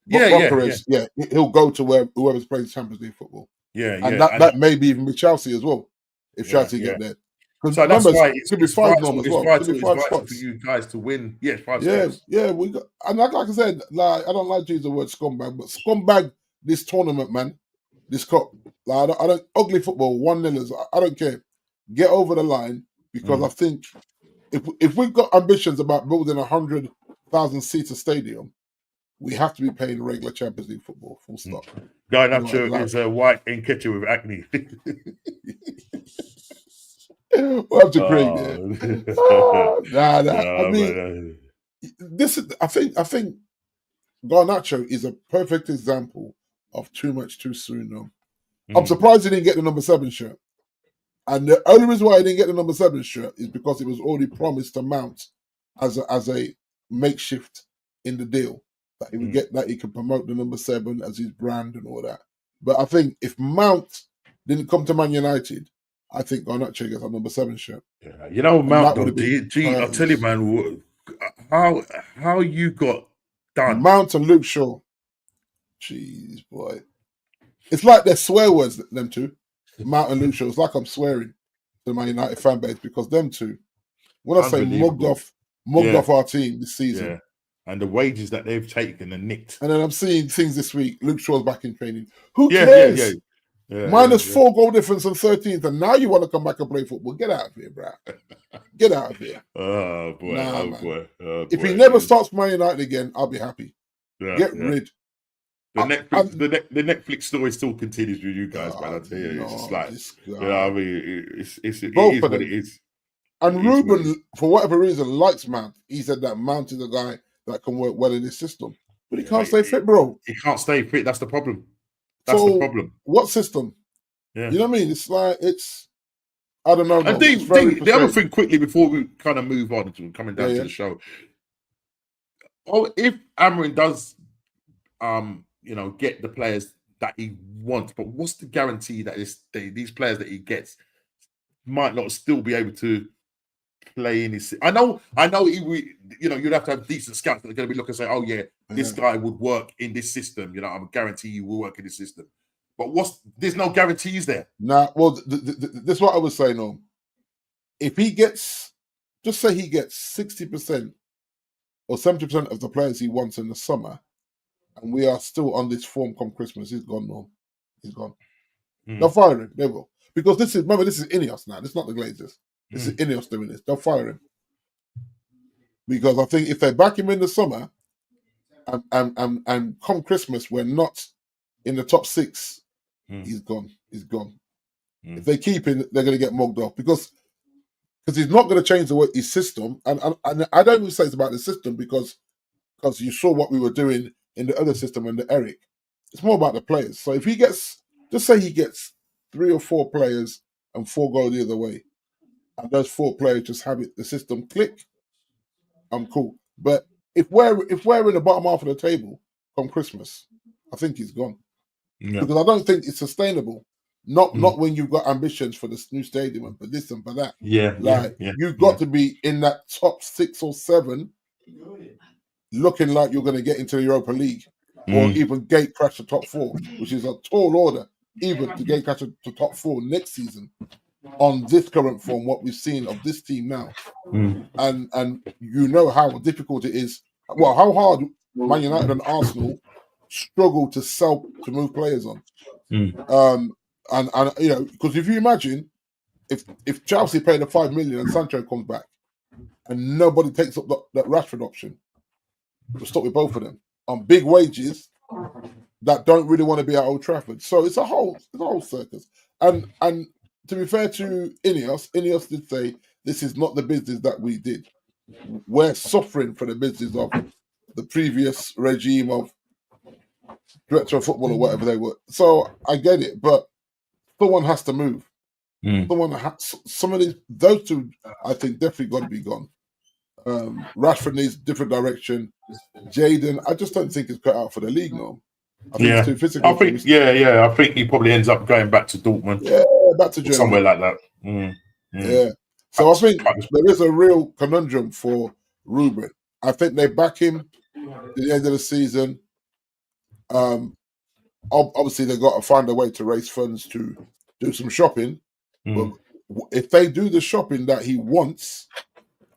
He'll go to whoever's playing Champions League football. That maybe even with Chelsea as well, if Chelsea get there. So that's why it's going to be 5 as well. It's vital for you guys to win. Yeah, 5 spots. Yeah. We got, and like I said, I don't like to use the word scumbag, but scumbag this tournament, man. This cup. Like, I don't ugly football. 1-0. I don't care. Get over the line, because I think if we've got ambitions about building 100,000 seater stadium, we have to be playing regular Champions League football. Full stop. Garnacho is white and ketchup with acne. We'll have to create that. I mean, this is. I think Garnacho is a perfect example of too much too soon. Though. I'm surprised he didn't get the number 7 shirt, and the only reason why he didn't get the number 7 shirt is because it was already promised to Mount as a makeshift in the deal, that he would get, that he could promote the number 7 as his brand and all that. But I think if Mount didn't come to Man United, I think Garnacho gets a number 7 shirt. Yeah, you know, Mount, though, I'll tell you, man, how you got done. Mount and Luke Shaw. Jeez, boy. It's like they're swear words, them two. Mount and Luke Shaw. It's like I'm swearing to the Man United fan base, because them two, when I say mugged off our team this season. Yeah. And the wages that they've taken and nicked. And then I'm seeing things this week. Luke Shaw's back in training. Who cares? Minus 4 goal difference on 13th, and now you want to come back and play football. Get out of here, bro. Get out of here. Oh, boy. If he never starts for Man United again, I'll be happy. Get rid. The Netflix story still continues with you guys, man. I tell you, it's just like, you know what I mean? It is what it is. And Ruben, for whatever reason, likes Mount. He said that Mount is a guy that can work well in his system. But he can't stay fit, bro. He can't stay fit. That's the problem. That's the problem. What system? Yeah. You know what I mean? It's like I don't know. And It's very the other frustrating. thing quickly before we kind of move on to coming down Yeah, to yeah. the show. Oh, if Amarin does get the players that he wants, but what's the guarantee that these players that he gets might not still be able to play in his? I know you'd have to have decent scouts that are going to be looking and say, oh yeah, this guy would work in this system. I'm guarantee you will work in this system. But there's no guarantees there. Nah, well, this is what I was saying. If he gets, just say he gets 60% or 70% of the players he wants in the summer, and we are still on this form come Christmas, he's gone, no. He's gone. They'll fire him, they will. Because this is Ineos now, this is not the Glazers. This is Ineos doing this. They'll fire him. Because I think if they back him in the summer and come Christmas, we're not in the top 6, he's gone. He's gone. If they keep him, they're going to get mugged off because he's not going to change his system. And I don't even say it's about the system because you saw what we were doing in the other system under Eric. It's more about the players. So if he gets, just say he gets 3 or 4 players and 4 go the other way, and those 4 players just have the system click, I'm cool. But if we're in the bottom half of the table come Christmas, I think he's gone. Yeah. Because I don't think it's sustainable. Not when you've got ambitions for this new stadium and for this and for that. You've got to be in that top 6 or 7, looking like you're going to get into the Europa League or even gate crash the top 4, which is a tall order, even to gate crash the top 4 next season on this current form, what we've seen of this team now. And you know how difficult it is. Well, how hard Man United and Arsenal struggle to move players on. And because if you imagine if Chelsea paid the 5 million and Sancho comes back and nobody takes up that Rashford option, we'll stop with both of them on big wages that don't really want to be at Old Trafford. So it's a whole circus. And to be fair to Ineos did say this is not the business that we did. We're suffering for the business of the previous regime of director of football or whatever they were. So I get it, but someone has to move. Some of those 2, I think, definitely got to be gone. Rashford needs different direction. Jadon, I just don't think he's cut out for the league now. I think it's too physical. I think he probably ends up going back to Dortmund. Yeah, back to Germany. Somewhere like that. Yeah. So I think there is a real conundrum for Ruben. I think they back him at the end of the season. Obviously, they've got to find a way to raise funds to do some shopping. But if they do the shopping that he wants,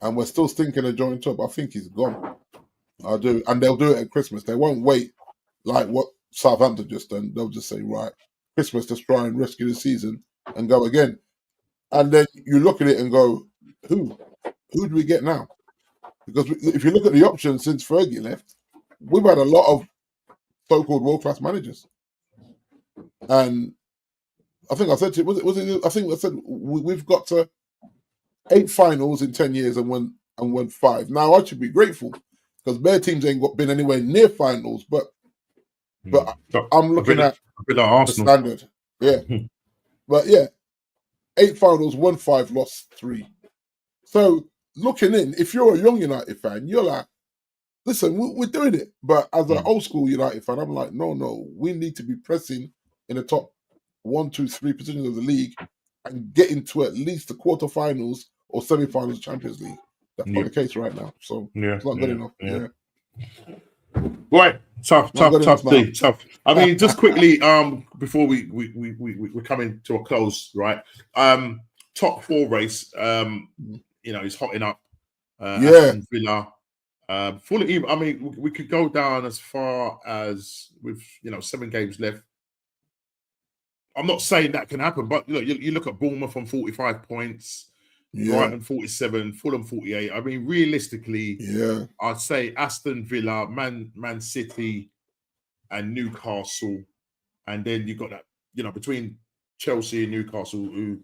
and we're still thinking of joining up, I think he's gone. I do. And they'll do it at Christmas. They won't wait like what Southampton just done. They'll just say, right, Christmas, let's try and rescue the season and go again. And then you look at it and go, who do we get now? Because if you look at the options since Fergie left, we've had a lot of so-called world-class managers. And I think I said to you, I think I said we've got to 8 finals in 10 years and won 5. Now I should be grateful because their teams ain't been anywhere near finals, but I'm looking at the standard. Yeah. But yeah, 8 finals, won 5, lost 3. So looking in, if you're a young United fan, you're like, listen, we're doing it. But as an old school United fan, I'm like, no, we need to be pressing in the top 1, 2, 3 positions of the league and getting to at least the quarterfinals or semi-finals of Champions League. That's not the case right now. So it's not good enough. Yeah. Right. Tough. I mean, just quickly, before we're coming to a close, right? Top 4 race, is hotting up. Aston Villa. Fully, I mean, we could go down as far as with 7 games left. I'm not saying that can happen, but you look at Bournemouth on 45 points, Brighton 47, Fulham 48. I mean, realistically, I'd say Aston Villa, Man City, and Newcastle, and then you've got that between Chelsea and Newcastle, who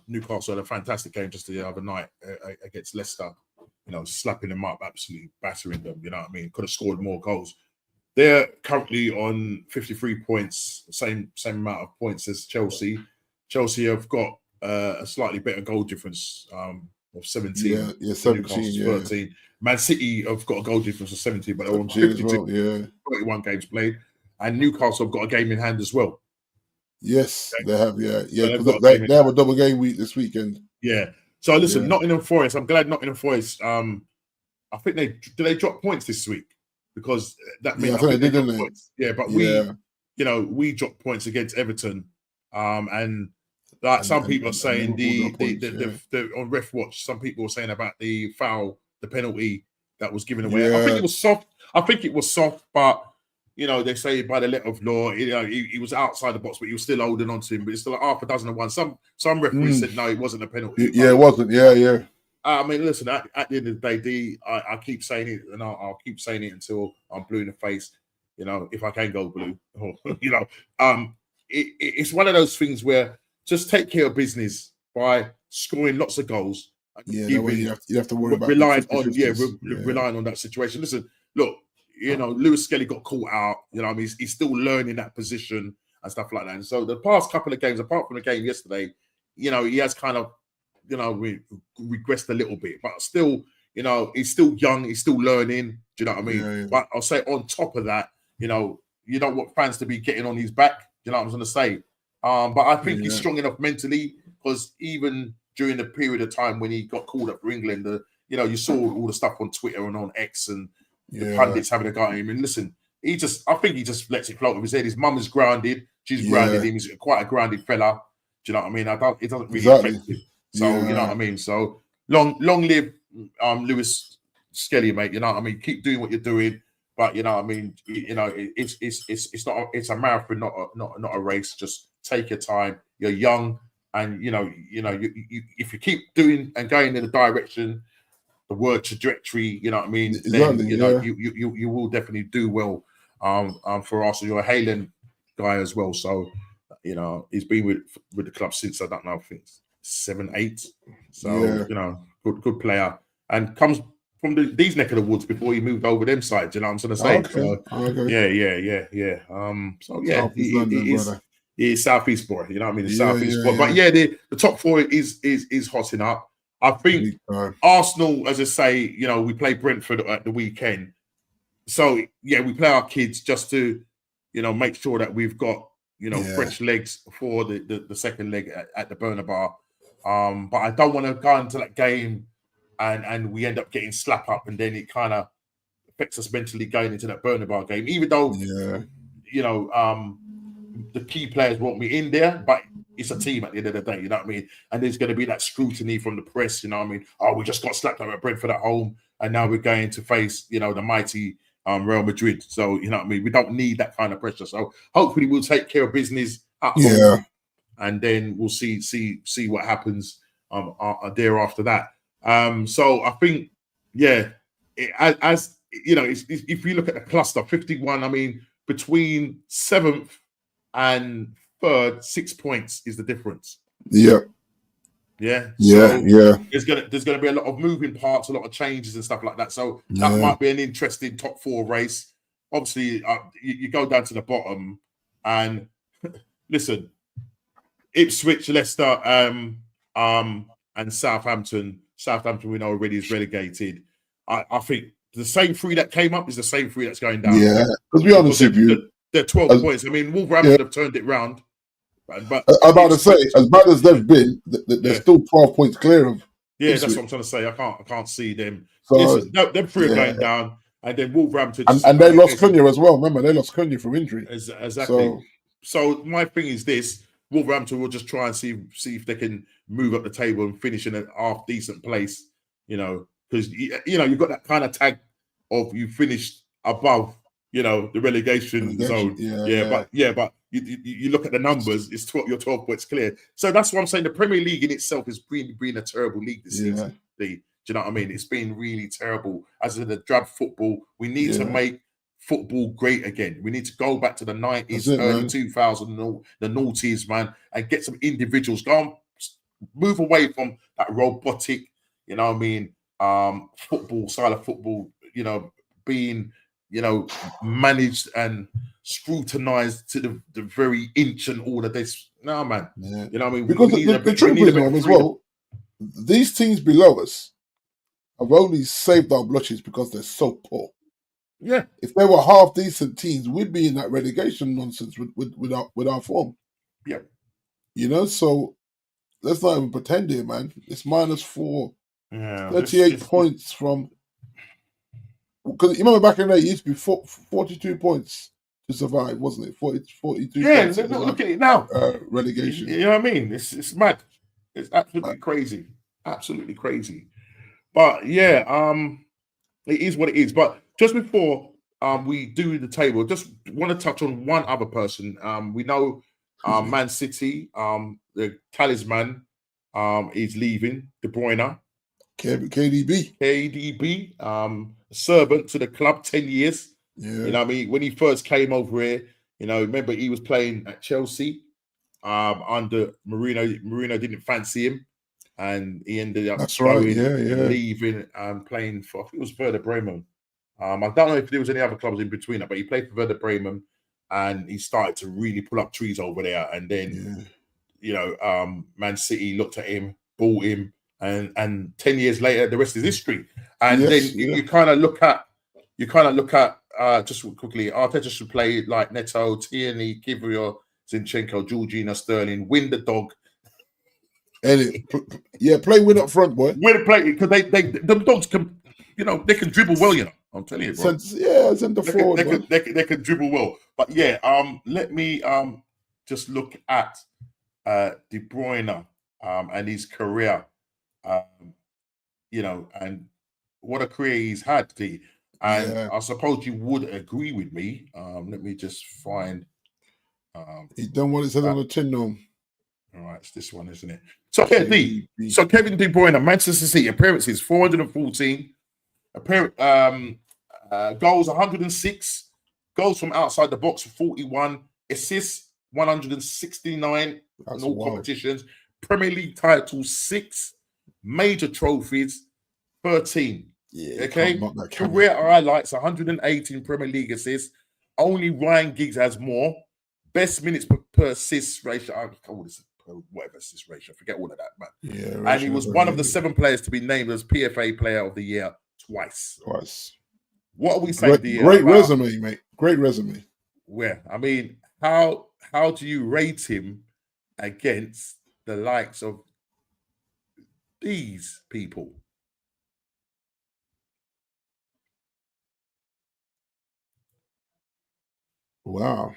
Newcastle had a fantastic game just the other night against Leicester. Slapping them up, absolutely battering them. You know what I mean? Could have scored more goals. They're currently on 53 points, same amount of points as Chelsea. Chelsea have got a slightly better goal difference of 17. Yeah, to 17, Newcastle's yeah. 13. Man City have got a goal difference of 17, but they're on 17 as 52, well, yeah. 31 games played. And Newcastle have got a game in hand as well. Yes, Okay. they have, yeah. Yeah, So they've because got a game in they have a double game week this weekend. Yeah. So listen, Yeah. Nottingham Forest. I'm glad Nottingham Forest. I think they drop points this week because that means Yeah, I think they did, dropped didn't they? points. Yeah, but Yeah. we dropped points against Everton, and like some people are saying Liverpool got points, the on Ref Watch, some people were saying about the foul, the penalty that was given away. I Yeah. think it was soft. But they say by the letter of law, he was outside the box, but he was still holding on to him. But it's still like half a dozen and one. Some referees said no, it wasn't a penalty. Yeah, it wasn't. Yeah. I mean, listen. At the end of the day, I keep saying it, and I'll keep saying it until I'm blue in the face. If I can go blue, it's one of those things where just take care of business by scoring lots of goals. Yeah, that way you have to worry about relying the 50-50s. relying on that situation. Listen, look, Lewis Skelly got caught out. I mean, he's still learning that position and stuff like that. And so the past couple of games, apart from the game yesterday, he has kind of regressed a little bit, but still, he's still young, he's still learning. Do you know what I mean? Yeah. But I'll say on top of that, you don't want fans to be getting on his back. Do you know what I'm going to say? But I think he's strong enough mentally, because even during the period of time when he got called up for England, you saw all the stuff on Twitter and on X and the pundits having a go at him. And listen, I think he just lets it float with his head. His mum is grounded. She's grounded him. He's quite a grounded fella. Do you know what I mean? It doesn't really affect him. So, you know what I mean? So, long live Lewis Skelly, mate. You know what I mean? Keep doing what you're doing. But, you know what I mean? It's a marathon, not a race. Just take your time. You're young. And, if you keep doing and going in the direction, the word trajectory, you know what I mean? Exactly, then, you will definitely do well for Arsenal. You're a Haaland guy as well. So, he's been with the club since, I don't know, I think 7, 8. So, good player. And comes from these neck of the woods before he moved over them sides, you know what I'm going to say? Okay. Yeah. He's Southeast boy, you know what I mean? The Southeast boy. Yeah. But the top 4 is hotting up. I think Arsenal, as I say, we play Brentford at the weekend. So, we play our kids just to, make sure that we've got, fresh legs for the second leg at the Bernabeu. But I don't want to go into that game and we end up getting slap up, and then it kind of affects us mentally going into that Bernabeu game. Even though, the key players want me in there, but it's a team at the end of the day, you know what I mean? And there's going to be that scrutiny from the press, you know what I mean? Oh, we just got slapped up at Brentford at home, and now we're going to face, the mighty Real Madrid. So, you know what I mean? We don't need that kind of pressure. So hopefully we'll take care of business at home, and then we'll see what happens there after that. So I think, if you look at the cluster, 51, I mean, between 7th and 3rd, 6 points is the difference. Yeah. There's gonna be a lot of moving parts, a lot of changes and stuff like that. So that might be an interesting top 4 race. Obviously, you go down to the bottom, and listen, Ipswich, Leicester, and Southampton. Southampton, we know already is relegated. I think the same 3 that came up is the same 3 that's going down. Yeah, because be honest with you, they're 12 points. I mean, Wolverhampton have turned it round. But I'm about to say, as bad as they've been, they're still 12 points clear of. Yeah, that's what I'm trying to say. I can't see them. So, listen, them 3 are going down, and then Wolverhampton. And they lost Cunha as well. Remember, they lost Cunha from injury. Exactly. So my thing is this: Wolverhampton will just try and see if they can move up the table and finish in a half decent place. Because you've got that kind of tag of you finished above, the relegation zone. But you look at the numbers, it's 12, you're 12 points clear. So that's what I'm saying. The Premier League in itself has been a terrible league this season. Do you know what I mean? It's been really terrible. As in the drab football, we need to make football great again. We need to go back to the 90s, early 2000s, the noughties, man, and get some individuals. Move away from that robotic, football, style of football, being managed and scrutinized to the very inch and all of this. No, man. Yeah. You know what I mean? Because the truth is, man, as well, these teams below us have only saved our blushes because they're so poor. Yeah. If they were half decent teams, we'd be in that relegation nonsense with our form. Yeah. So let's not even pretend here, man. It's -4. Yeah. 38 points from. Because you remember back in the day, it used to be 42 points to survive, wasn't it? 42 yeah, points. Look at it now. Relegation. You know what I mean? It's mad. It's absolutely crazy. Absolutely crazy. But yeah, it is what it is. But just before we do the table, just want to touch on one other person. We know Man City, the talisman, is leaving, De Bruyne. KDB, servant to the club, 10 years. Yeah. You know what I mean? When he first came over here, remember he was playing at Chelsea under Mourinho. Mourinho didn't fancy him, and he ended up leaving and playing for, I think it was Werder Bremen. I don't know if there was any other clubs in between that, but he played for Werder Bremen, and he started to really pull up trees over there. And then, Man City looked at him, bought him, and 10 years later, the rest is history. And then you kind of look at, just quickly, Arteta should play like Neto, Tierney, Kivior, Zinchenko, Jorginho, Sterling, win the dog. Play win up front, boy. Win play, because the dogs can, they can dribble well, I'm telling you, bro. Centre forward. They can dribble well. But let me just look at De Bruyne and his career. And what a career he's had, D. And I suppose you would agree with me. Let me just find. He done what it says on the tin, though. All right, it's this one, isn't it? So, D. So, Kevin De Bruyne, Manchester City appearances 414. Goals 106. Goals from outside the box 41. Assists 169 in all competitions. Premier League titles 6. Major trophies 13. Yeah. Okay. Career highlights 118 Premier League assists. Only Ryan Giggs has more. Best minutes per assist ratio. I call this whatever assist ratio. Forget all of that, man. Yeah. And he was one of the 7 players to be named as PFA Player of the Year twice. What are we saying? Great resume, mate. Great resume. Where? I mean, how do you rate him against the likes of these people? Wow.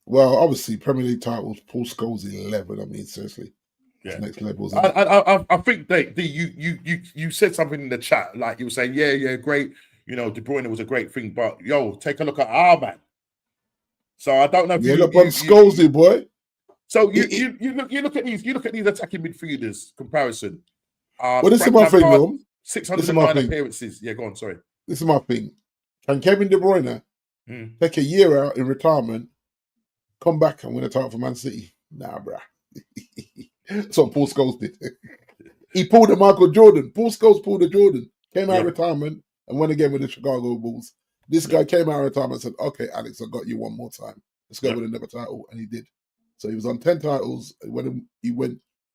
Well, obviously, Premier League titles, Paul Scholes 11. I mean, seriously, next level. I think that you said something in the chat, like you were saying, yeah, great. De Bruyne was a great thing, but take a look at our man. So I don't know if look on Scholes, boy. So you look at these attacking midfielders comparison. This is my thing, though. 609 appearances. Yeah, go on. Sorry. This is my thing. Can Kevin De Bruyne take a year out in retirement, come back and win a title for Man City? Nah, bruh. That's what Paul Scholes did. He pulled a Michael Jordan. Paul Scholes pulled a Jordan. Came out of retirement and went again with the Chicago Bulls. This guy came out of retirement and said, "Okay, Alex, I got you one more time. Let's go with another title," and he did. So he was on 10 titles. When he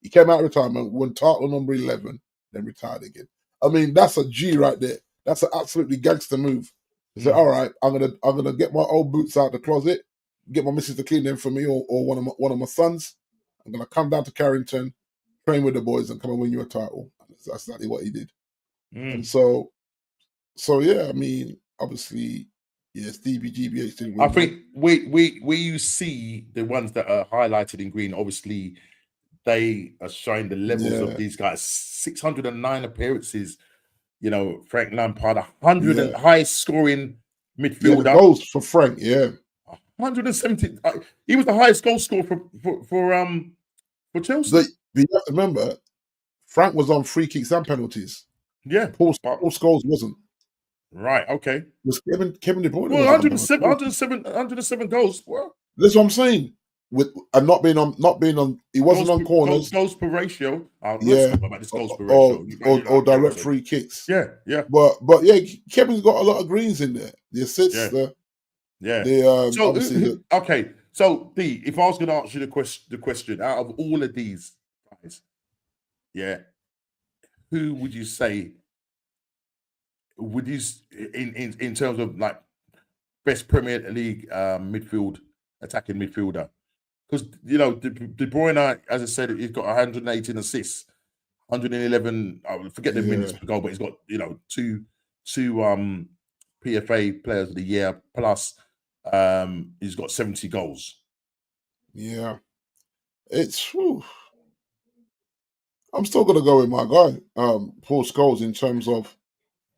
came out of retirement, won title number 11, then retired again. I mean, that's a G right there. That's an absolutely gangster move. He said, "All right, I'm gonna get my old boots out the closet, get my missus to clean them for me, or one of my sons. I'm gonna come down to Carrington, train with the boys, and come and win you a title." That's exactly what he did. And so yeah, I mean, obviously, Stevie GBH didn't win. I think where you see the ones that are highlighted in green, obviously they are showing the levels of these guys. 609 appearances. Frank Lampard, 100 highest scoring midfielder. The goals for Frank, 170. He was the highest goal scorer for Chelsea. You have to remember, Frank was on free kicks and penalties. Yeah, Paul Scholes wasn't. Right. Okay. Was Kevin De Bruyne? Well, 107 goals. Well, that's what I'm saying. with and not being on. He wasn't on corners. Goals per ratio. Yeah. About this goals per ratio. Or direct free kicks. Yeah, yeah. But yeah, Kevin's got a lot of greens in there. The assists, obviously okay. So D, if I was going to ask you the question, out of all of these guys, who would you say would you in terms of like best Premier League attacking midfielder? Because De Bruyne, as I said, he's got 118 assists, 111. I forget the minutes per goal, but he's got two PFA Players of the Year plus. He's got 70 goals. Yeah, it's. Whew. I'm still gonna go with my guy, Paul Scholes, in terms of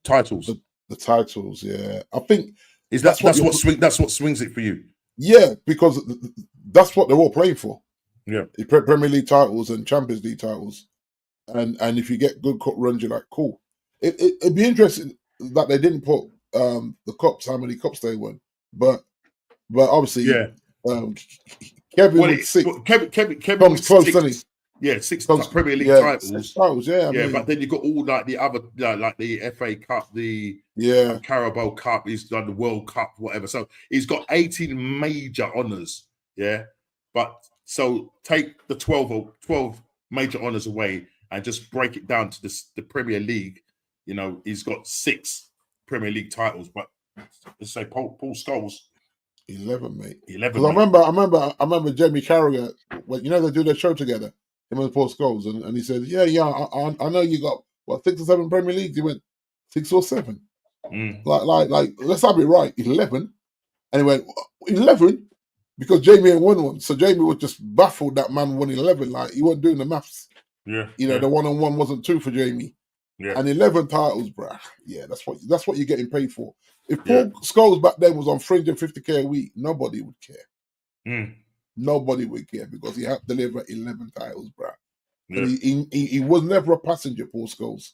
titles. The titles, yeah. I think that's what swings it for you. Yeah, because that's what they're all playing for. Yeah, Premier League titles and Champions League titles, and if you get good cup runs, you're like, cool. It'd be interesting that they didn't put the cups, how many cups they won, but obviously, Kevin with 6. Kevin comes close, doesn't he? Yeah, 6 Premier League titles. 6 titles, I mean, but then you got all like the other, like the FA Cup, the Carabao Cup. He's done the World Cup, whatever. So he's got 18 major honours. Yeah, but so take the 12 major honours away and just break it down to the Premier League. He's got 6 Premier League titles, but let's say Paul Scholes. 11, mate. 11. Because I remember Jamie Carragher when they do their show together. Him and Paul Scholes, and he said, "Yeah, I know you got 6 or 7 Premier Leagues." He went 6 or 7. Like, let's have it right. 11, and he went 11 because Jamie ain't won one. So Jamie was just baffled that man won 11. Like he wasn't doing the maths. Yeah, the 1-on-1 wasn't 2 for Jamie. Yeah, and 11 titles, bruh. Yeah, that's what you're getting paid for. If Paul Scholes back then was on 350k a week, nobody would care. Nobody would care because he had to deliver 11 titles, bruh. Yeah. He was never a passenger, Paul Scholes.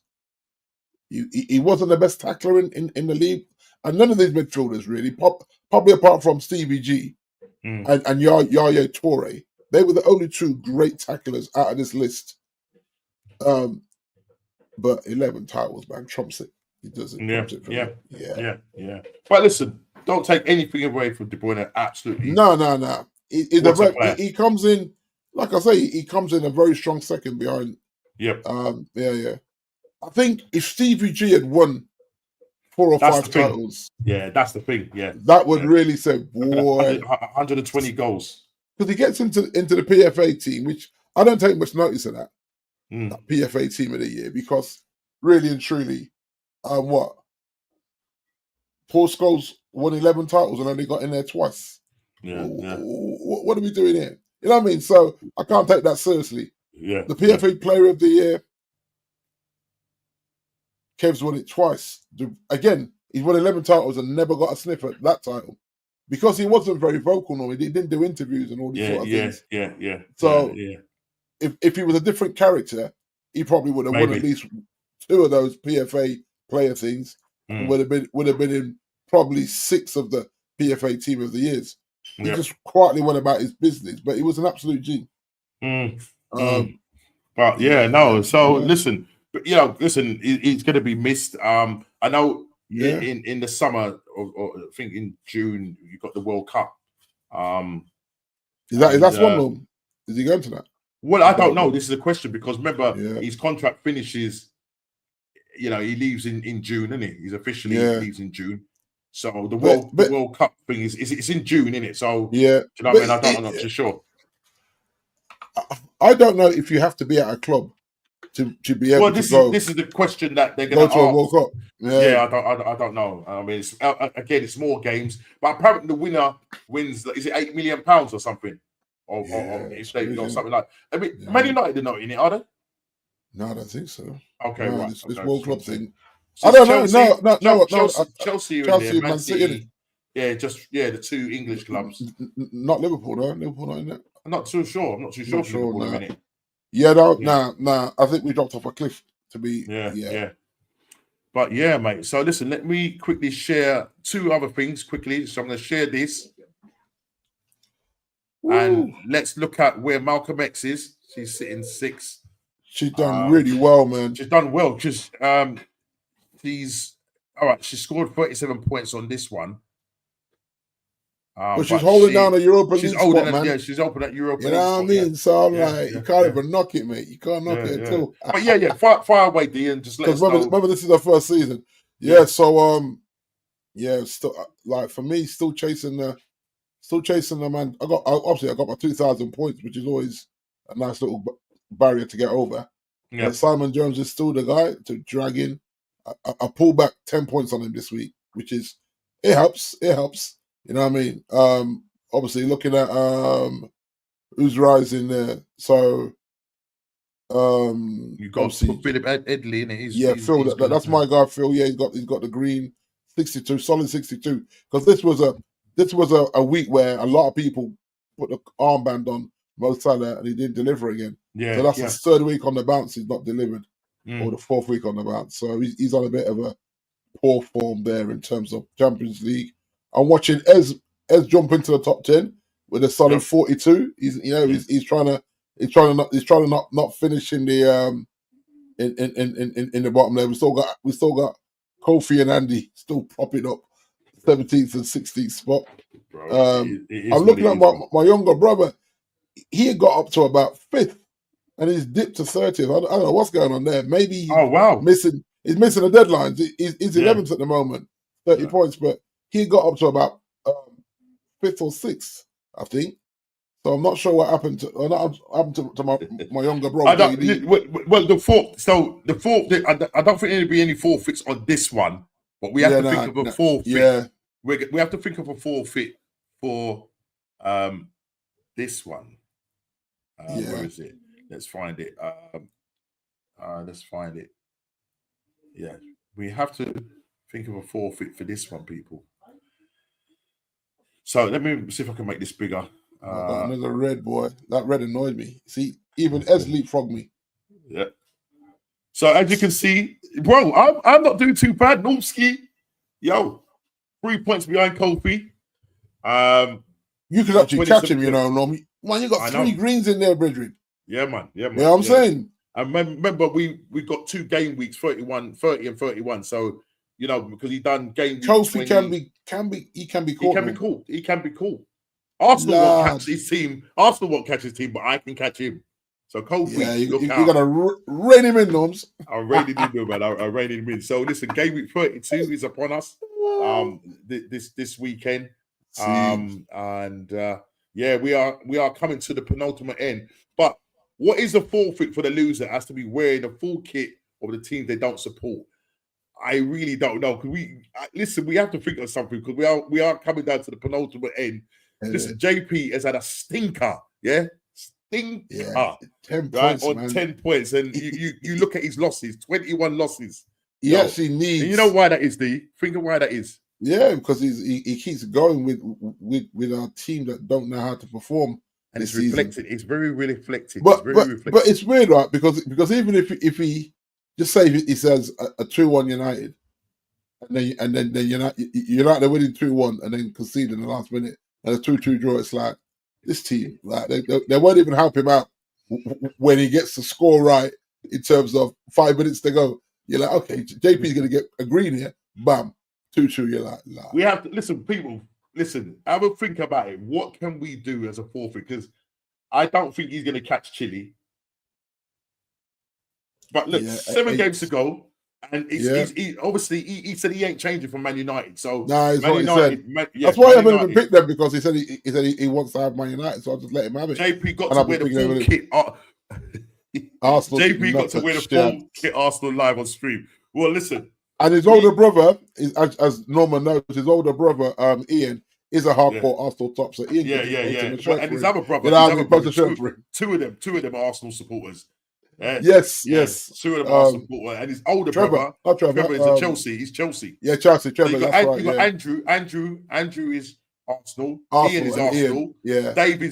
He wasn't the best tackler in the league. And none of these midfielders really, probably apart from Stevie G and Yaya Toure, they were the only 2 great tacklers out of this list. But 11 titles, man, trumps it. He does it. Yeah. But listen, don't take anything away from De Bruyne. Absolutely. No. He comes in, like I say, he comes in a very strong second behind. Yep. Yeah. I think if Stevie G had won 4 or 5 titles, that's the thing. Yeah, that would really say, boy, 120 goals. Because he gets into the PFA team, which I don't take much notice of that. That PFA team of the year, because really and truly, Paul Scholes won 11 titles and only got in there twice. What are we doing here? You know what I mean? So I can't take that seriously. Yeah. The PFA Player of the Year, Kev's won it twice. Again, he's won 11 titles and never got a sniff at that title because he wasn't very vocal. No, he didn't do interviews and all these sort of things. Yeah. So if he was a different character, he probably would have won at least 2 of those PFA Player things. And would have been in probably 6 of the PFA Team of the Years. He just quietly went about his business, but he was an absolute G. But listen, he's going to be missed. I know in the summer, or I think in June, you got the World Cup. Is that one room? Is he going to that? Well, I don't know. This is a question because remember his contract finishes. He leaves in June, isn't he? He's officially leaves in June. So the World Cup thing it's in June, isn't it? So do you know what I mean? I'm not too sure. I don't know if you have to be at a club to be able to go. This is the question that they're going to ask. A World Cup. I don't know. I mean, it's more games, but apparently the winner wins. Is it £8 million or something? Or something like. I mean, Man United are not in it, are they? No, I don't think so. Okay, right. This World Club thing. So I don't know. No. Chelsea are in there. Man City. Yeah, the 2 English clubs. Not Liverpool, though. Liverpool not in it. I'm not too sure. I'm not too sure. Nah. Yeah, no. I think we dropped off a cliff to be. Yeah. But yeah, mate. So listen, let me quickly share 2 other things quickly. So I'm going to share this. And Woo. let's look at where Malcolm X is. She's sitting 6th. She's done really well, man. She's done well. She's all right. She scored 37 points on this one. But she's holding down a Europa League spot, man. Yeah, she's open at Europa You League. know what I mean? Yeah. So I'm like, you can't even knock it, mate. You can't knock it at all. But yeah, fire away, D, and just let us know. Remember, this is her first season. Yeah, so still like for me, still chasing the man. I got my 2,000 points, which is always a nice little barrier to get over. Yeah, Simon Jones is still the guy to drag in. I pulled back 10 points on him this week, which is it helps. You know what I mean? Obviously looking at who's rising there. So you got Philip Edley in it. Phil, that's my guy, Phil. Yeah, he's got the green 62, solid 62. Because this was a week where a lot of people put the armband on Mo Salah and he didn't deliver again. Yeah. So that's the third week on the bounce he's not delivered. Or the fourth week on the bounce. So he's on a bit of a poor form there in terms of Champions League. I'm watching Ez jump into the top 10 with a solid 42. He's trying to not finish in the in the bottom there. We still got Kofi and Andy still popping up 17th and 16th spot. I'm looking at my younger brother. He had got up to about 5th and he's dipped to 30th. I don't know what's going on there. Maybe he's missing the deadlines. He's 11th at the moment, 30 points, but he got up to about 5th or 6th, I think. So I'm not sure what happened to my younger brother. Well, the fourth. So the fourth. I don't think there'll be any forfeits on this one, but we have to think of a forfeit. Yeah, we have to think of a forfeit for this one. Where is it? Let's find it. Yeah, we have to think of a forfeit for this one, people. So let me see if I can make this bigger. Another red, boy. That red annoyed me. See, even Ez leapfrogged me. Yeah. So as you can see, bro, I'm not doing too bad. Normski, 3 points behind Kofi. You could actually catch him, Norm. Man, you got 3 greens in there, Bridget. Yeah, man. You know what I'm saying? And remember, we got 2 game weeks, 30 and 31. So, because he done game week Kofi 20, can be caught. He can be caught. Arsenal won't catch his team. But I can catch him. So Kofi, you gotta rein him in, Norms. I'm reining him in, man. I'm reining him in. So listen, game week 32 is upon us. This weekend. We are coming to the penultimate end. But what is the forfeit for the loser? Has to be wearing the full kit of the team they don't support. I really don't know. Listen, we have to think of something because we are coming down to the penultimate end. Listen, JP has had a stinker, stinker, 10 points, on man. 10 points, and you look at his losses, 21 losses. He actually needs. And you know why that is, D? Think of why that is. Yeah, because he keeps going with our team that don't know how to perform. And it's reflected. It's very reflected. But it's weird, right? Because even if he just say he says a 2-1 United, and then United winning 2-1 and then concede in the last minute and a 2-2 draw, it's like this team, like they won't even help him out when he gets the score right in terms of 5 minutes to go. You're like, okay, JP's going to get a green here. Bam, 2-2. You're like, nah. We have to listen, people. Listen, have a think about it. What can we do as a forfeit? Because I don't think he's going to catch Chile. But look, 7 games to go, and he obviously said he ain't changing from Man United. So Man United, that's why I haven't even picked them, because he said he wants to have Man United. So I'll just let him have it. JP got to wear the full kit. Arsenal. JP got to wear the full kit. Arsenal live on stream. Well, listen. And his older brother, as Norman knows, his older brother, Ian, is a hardcore Arsenal top. So Ian, and his other brother, two of them are Arsenal supporters. Yes. Two of them are supporters, and his older brother, Trevor, is a Chelsea. He's Chelsea. Yeah, Chelsea. Trevor. You got Andrew. Andrew is Arsenal. Ian is Arsenal. David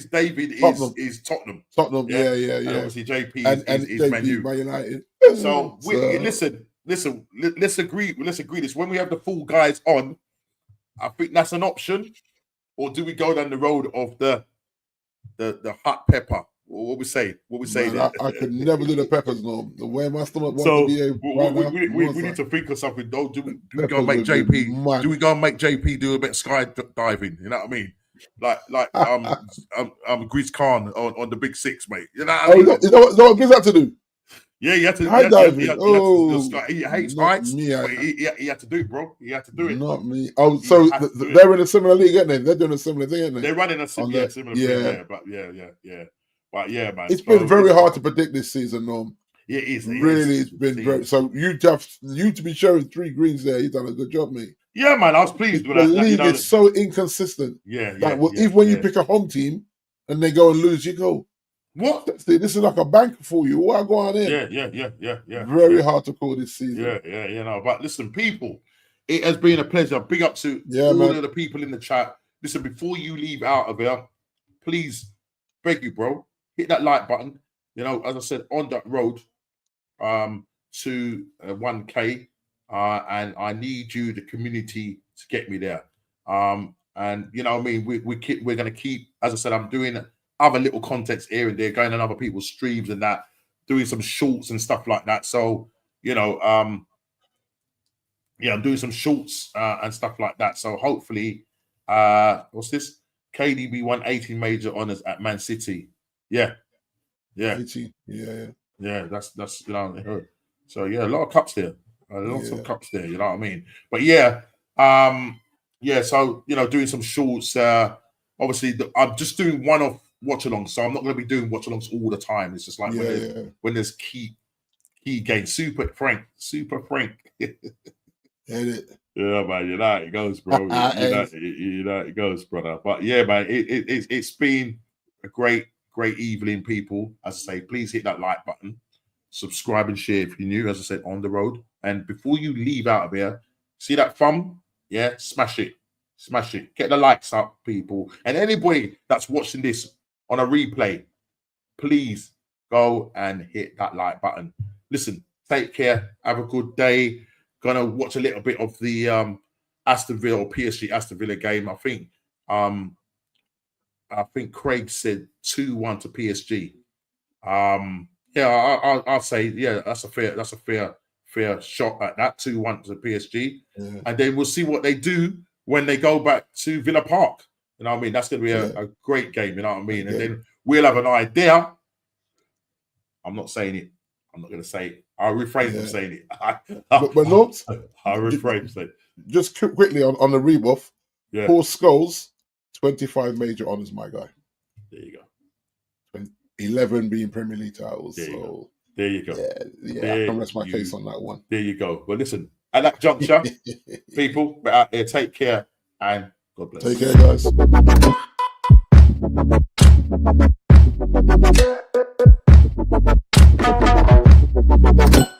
is Tottenham. Yeah. And obviously JP and is Man United. So listen. Let's agree. Let's agree this. When we have the full guys on, I think that's an option. Or do we go down the road of the the hot pepper. What we say? What we say? Man, I could never do the peppers, no. The way my stomach wants So to be right now, we need to think of something. Though, do we go Peppers and make would be JP? mad. Do we go and make JP do a bit of skydiving? You know what I mean? Like Grizz Khan on the Big Six, mate. You know what I Oh, mean? is that what Grizz had to do? Yeah, he had to. Skydiving. He hates not heights. me. But he had to do it, bro. He had to do it. Not me. Oh, He so had to do it. they're in a similar league, aren't they? They're doing a similar thing, aren't they? They're running a similar thing, yeah. But But yeah, man. It's been very hard to predict this season, Norm. It is. Really, it's been very. So you to be showing 3 greens there. You've done a good job, mate. Yeah, man. I was pleased with the that. league is so inconsistent. Yeah. Even when you pick a home team and they go and lose, you go, what? This is like a bank for you. What go on in? Yeah. Very hard to call this season. Yeah. You know, but listen, people, it has been a pleasure. Big up to all of the people in the chat. Listen, before you leave out of here, please, beg you, bro, hit that like button. You know, as I said, on that road to 1K, and I need you, the community, to get me there. And you know what I mean, we're gonna keep, as I said, I'm doing other little contents here and there, going on other people's streams and that, doing some shorts and stuff like that. So, you know, I'm doing some shorts and stuff like that. So hopefully, what's this? KDB won 18 major honors at Man City. Yeah. 18. Yeah. That's you know. So yeah, a lot of cups there. Lots of cups there. You know what I mean? But yeah. So you know, doing some shorts. Obviously, I'm just doing one-off watch-alongs, so I'm not going to be doing watch-alongs all the time. It's just like when there's key games. Super Frank. Edit. Yeah, man, you know how it goes, bro. you know how it goes, brother. But yeah, man, it's been a great evening, people. As I say, please hit that like button, subscribe and share if you're new, as I said, on the road. And before you leave out of here, see that thumb? Yeah, smash it. Get the likes up, people. And anybody that's watching this on a replay, please go and hit that like button. Listen, take care. Have a good day. Gonna watch a little bit of the Aston Villa or PSG Aston Villa game. I think Craig said 2-1 to PSG. I'll say that's a fair shot at that, 2-1 to PSG. And then we'll see what they do when they go back to Villa Park. You know what I mean? That's going to be a great game. You know what I mean? And then we'll have an idea. I'm not saying it. I'm not going to say it. I'll refrain from saying it. but not. I'll refrain from saying it. Just quickly on the rebuff. Yeah. Paul Scholes, 25 major honors, my guy. There you go. 11 being Premier League titles. There you go. Yeah, I can rest my case on that one. There you go. Well, listen, at that juncture, people, we're out there. Take care and God bless. Take care, guys.